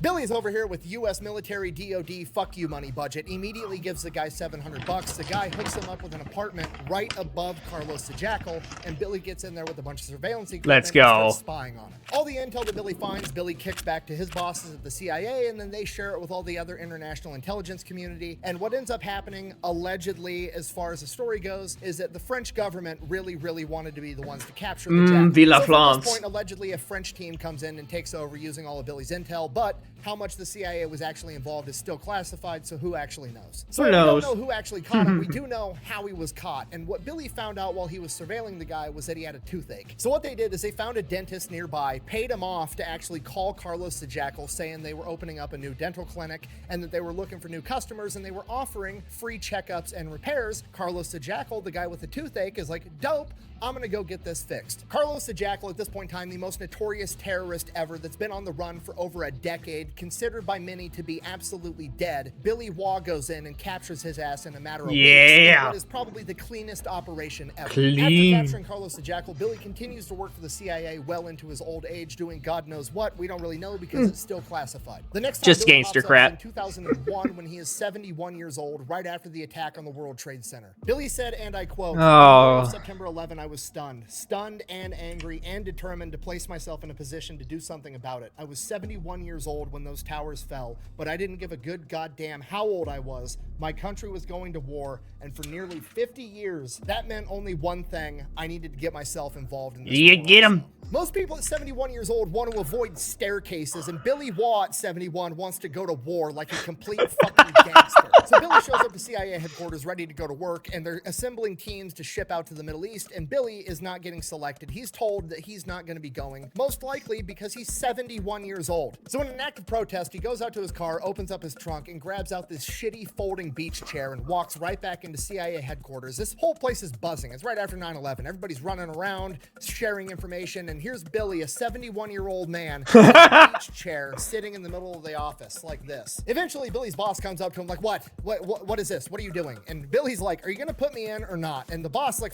C: Billy's over here with U.S. military DOD fuck you money budget, immediately gives the guy $700. The guy hooks him up with an apartment right above Carlos the Jackal, and Billy gets in there with a bunch of surveillance equipment.
B: Let's go.
C: And starts spying on him. All the intel that Billy finds, Billy kicks back to his bosses at the CIA, and then they share it with all the other international intelligence community. And what ends up happening, allegedly, as far as the story goes, is that the French government really wanted to be the ones to capture the Jackal.
B: Vive la
C: So from
B: France.
C: this point, allegedly, a French team comes in and takes over using all of Billy's intel, but how much the CIA was actually involved is still classified, so who actually knows? So
B: Who knows?
C: We don't know who actually caught him. We do know how he was caught, and what Billy found out while he was surveilling the guy was that he had a toothache. So what they did is they found a dentist nearby, paid him off to actually call Carlos the Jackal, saying they were opening up a new dental clinic and that they were looking for new customers and they were offering free checkups and repairs. Carlos the Jackal, the guy with the toothache, is like, dope, I'm gonna go get this fixed. Carlos the Jackal, at this point in time, the most notorious terrorist ever that's been on the run for over a decade, considered by many to be absolutely dead. Billy Waugh goes in and captures his ass in a matter of weeks. In what is probably the cleanest operation ever.
B: Clean.
C: After capturing Carlos the Jackal, Billy continues to work for the CIA well into his old age, doing God knows what. We don't really know because it's still classified. The next time
B: Just
C: Billy
B: gangster
C: pops up
B: crap.
C: is in 2001 when he is 71 years old, right after the attack on the World Trade Center. Billy said, and I quote,
B: Oh.
C: "On September 11, I was stunned and angry and determined to place myself in a position to do something about it. I was 71 years old when those towers fell, but I didn't give a good goddamn how old I was. My country was going to war, and for nearly 50 years, that meant only one thing: I needed to get myself involved in this.
B: You
C: war
B: get 'em.
C: also. Most people at 71 years old want to avoid staircases, and Billy Waugh at 71 wants to go to war like a complete fucking gangster. So Billy shows up to CIA headquarters ready to go to work, and they're assembling teams to ship out to the Middle East, and Billy is not getting selected. He's told that he's not going to be going, most likely because he's 71 years old. So in an act of protest, he goes out to his car, opens up his trunk, and grabs out this shitty folding beach chair and walks right back into CIA headquarters. This whole place is buzzing. It's right after 9/11. Everybody's running around, sharing information, and here's Billy, a 71-year-old man, in a beach chair, sitting in the middle of the office like this. Eventually, Billy's boss comes up to him like, what is this? What are you doing? And Billy's like, are you gonna put me in or not? And the boss like,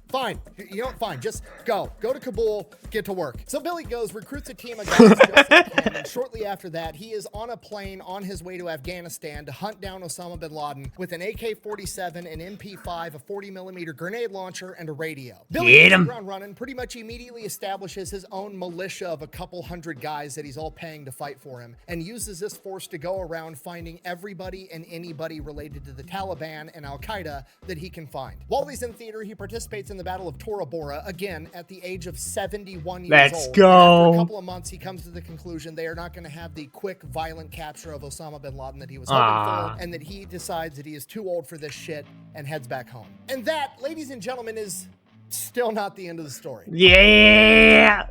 C: fine, you know, fine, just go to Kabul, get to work. So Billy goes, recruits a team of guys just like him, and shortly after that, he is on a plane on his way to Afghanistan to hunt down Osama bin Laden with an AK-47, an MP5, a 40mm grenade launcher, and a radio. Billy hits the ground running, pretty much immediately establishes his own militia of a couple hundred guys that he's all paying to fight for him, and uses this force to go around finding everybody and anybody related to the Taliban and Al-Qaeda that he can find. While he's in theater, he participates in the Battle of Tora Bora, again, at the age of 71 years old.
B: Let's go.
C: And after a couple of months, he comes to the conclusion they are not going to have the quick, violent capture of Osama bin Laden that he was hoping for, and that he decides that he is too old for this shit and heads back home. And that, ladies and gentlemen, is still not the end of the story.
B: Yeah.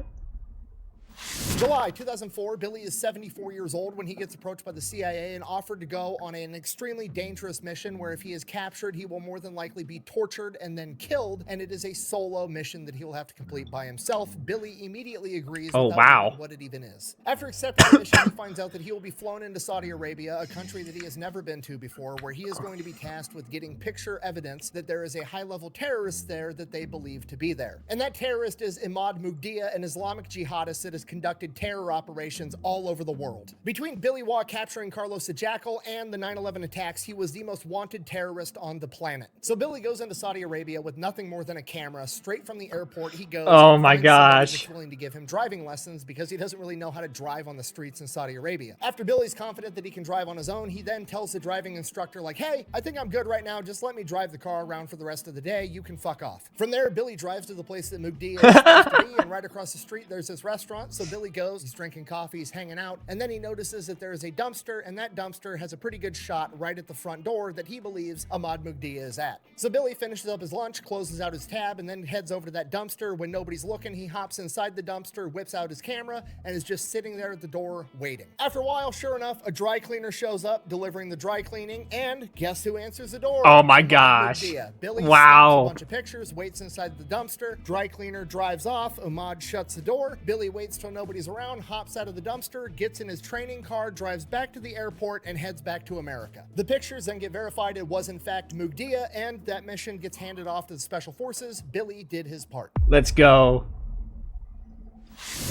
C: July 2004, Billy is 74 years old when he gets approached by the CIA and offered to go on an extremely dangerous mission where if he is captured, he will more than likely be tortured and then killed, and it is a solo mission that he will have to complete by himself. Billy immediately agrees without knowing what it even is. After accepting the mission, he finds out that he will be flown into Saudi Arabia, a country that he has never been to before, where he is going to be tasked with getting picture evidence that there is a high-level terrorist there that they believe to be there. And that terrorist is Imad Mugdia, an Islamic jihadist that has conducted terror operations all over the world. Between Billy Waugh capturing Carlos the Jackal and the 9/11 attacks, he was the most wanted terrorist on the planet. So Billy goes into Saudi Arabia with nothing more than a camera. Straight from the airport, he goes.
B: Oh my
C: finds somebody
B: gosh.
C: that's willing to give him driving lessons because he doesn't really know how to drive on the streets in Saudi Arabia. After Billy's confident that he can drive on his own, he then tells the driving instructor like, hey, I think I'm good right now. Just let me drive the car around for the rest of the day. You can fuck off. From there, Billy drives to the place that Mugdia is supposed to be, and right across the street, there's this restaurant. So Billy goes, he's drinking coffee, he's hanging out, and then he notices that there is a dumpster, and that dumpster has a pretty good shot right at the front door that he believes Imad Mugdia is at. So Billy finishes up his lunch, closes out his tab, and then heads over to that dumpster. When nobody's looking, he hops inside the dumpster, whips out his camera, and is just sitting there at the door waiting. After a while, sure enough, a dry cleaner shows up, delivering the dry cleaning, and guess who answers the door?
B: Oh my
C: Imad
B: gosh.
C: Mugdia. Billy
B: Wow.
C: snaps a bunch of pictures, waits inside the dumpster, dry cleaner drives off, Imad shuts the door, Billy waits till nobody's around, hops out of the dumpster, gets in his training car, drives back to the airport, and heads back to America. The pictures then get verified it was in fact Mugdia, and that mission gets handed off to the special forces. Billy did his part.
B: Let's go.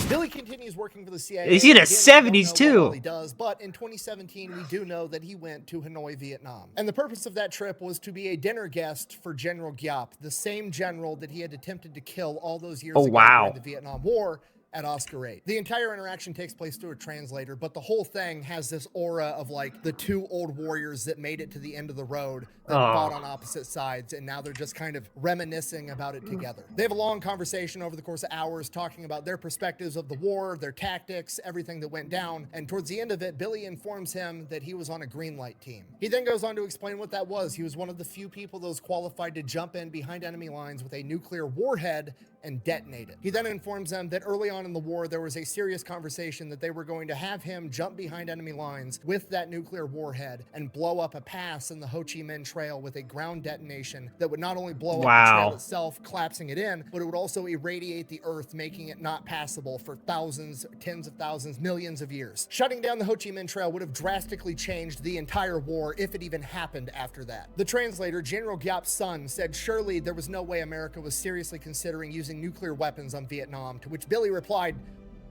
C: Billy continues working for the CIA.
B: He's in the
C: Again, we
B: 70s
C: don't know what all
B: too.
C: he does, but in 2017, we do know that he went to Hanoi, Vietnam. And the purpose of that trip was to be a dinner guest for General Giap, the same general that he had attempted to kill all those years
B: Oh,
C: ago
B: wow.
C: during the Vietnam War at Oscar 8. The entire interaction takes place through a translator, but the whole thing has this aura of like the two old warriors that made it to the end of the road that fought on opposite sides, and now they're just kind of reminiscing about it together. They have a long conversation over the course of hours talking about their perspectives of the war, their tactics, everything that went down, and towards the end of it, Billy informs him that he was on a green light team. He then goes on to explain what that was. He was one of the few people that was qualified to jump in behind enemy lines with a nuclear warhead and detonate it. He then informs them that early on in the war, there was a serious conversation that they were going to have him jump behind enemy lines with that nuclear warhead and blow up a pass in the Ho Chi Minh Trail with a ground detonation that would not only blow up the trail itself, collapsing it in, but it would also irradiate the earth, making it not passable for thousands, tens of thousands, millions of years. Shutting down the Ho Chi Minh Trail would have drastically changed the entire war if it even happened after that. The translator, General Giap's son, said surely there was no way America was seriously considering using nuclear weapons on Vietnam, to which Billy replied,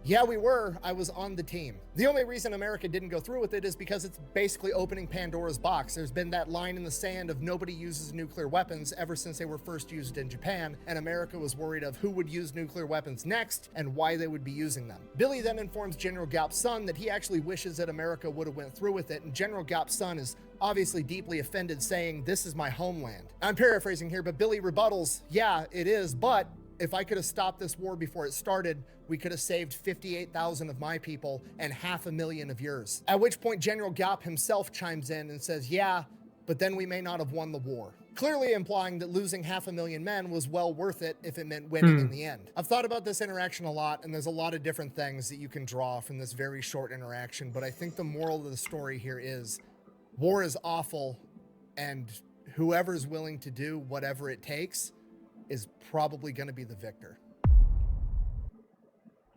C: "Yeah, we were. I was on the team." The only reason America didn't go through with it is because it's basically opening Pandora's box. There's been that line in the sand of nobody uses nuclear weapons ever since they were first used in Japan, and America was worried of who would use nuclear weapons next and why they would be using them. Billy then informs General Giap's son that he actually wishes that America would have went through with it, and General Giap's son is obviously deeply offended, saying, "This is my homeland." I'm paraphrasing here, but Billy rebuttals, "Yeah, it is, but if I could have stopped this war before it started, we could have saved 58,000 of my people and 500,000 of yours." At which point General Giap himself chimes in and says, "Yeah, but then we may not have won the war." Clearly implying that losing 500,000 men was well worth it if it meant winning in the end. I've thought about this interaction a lot, and there's a lot of different things that you can draw from this very short interaction, but I think the moral of the story here is war is awful, and whoever's willing to do whatever it takes is probably going to be the victor.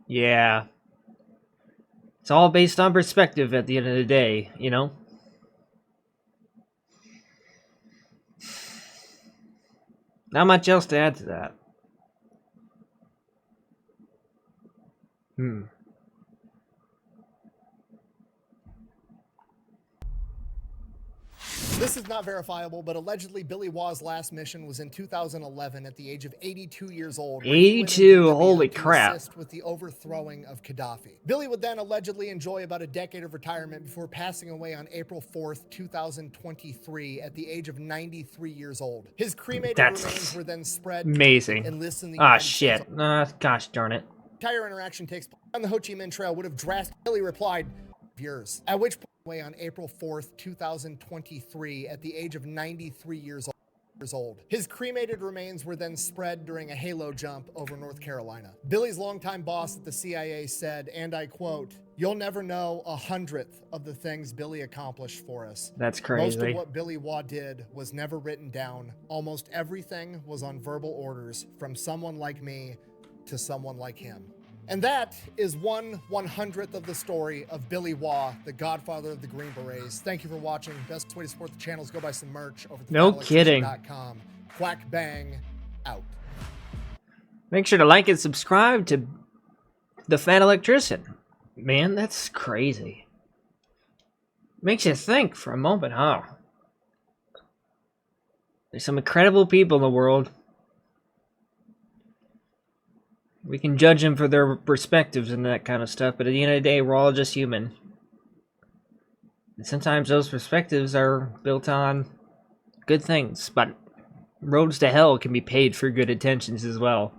B: Yeah. It's all based on perspective at the end of the day, you know? Not much else to add to that.
C: This is not verifiable, but allegedly Billy Waugh's last mission was in 2011 at the age of 82 years old.
B: 82, holy crap.
C: To assist with the overthrowing of Gaddafi. Billy would then allegedly enjoy about a decade of retirement before passing away on April 4th, 2023 at the age of 93 years old. His cremated remains were then spread
B: amazing.
C: and listed in the
B: Ah, shit. Gosh darn it.
C: Entire interaction takes place on the Ho Chi Minh Trail would have drastically replied, "Yours." At which point, away on April 4th, 2023 at the age of 93 years old. His cremated remains were then spread during a halo jump over North Carolina. Billy's longtime boss at the CIA said, and I quote, "You'll never know 100th of the things Billy accomplished for us."
B: That's crazy.
C: Most of what Billy Waugh did was never written down. Almost everything was on verbal orders from someone like me to someone like him. And that is 1/100th of the story of Billy Waugh, the godfather of the Green Berets. Thank you for watching. Best way to support the channel is go buy some merch over at
B: No kidding.
C: FatElectrician.com. Quack bang out.
B: Make sure to like and subscribe to the Fat Electrician. Man, that's crazy. Makes you think for a moment, huh? There's some incredible people in the world. We can judge them for their perspectives and that kind of stuff, but at the end of the day, we're all just human. And sometimes those perspectives are built on good things, but roads to hell can be paved for good intentions as well.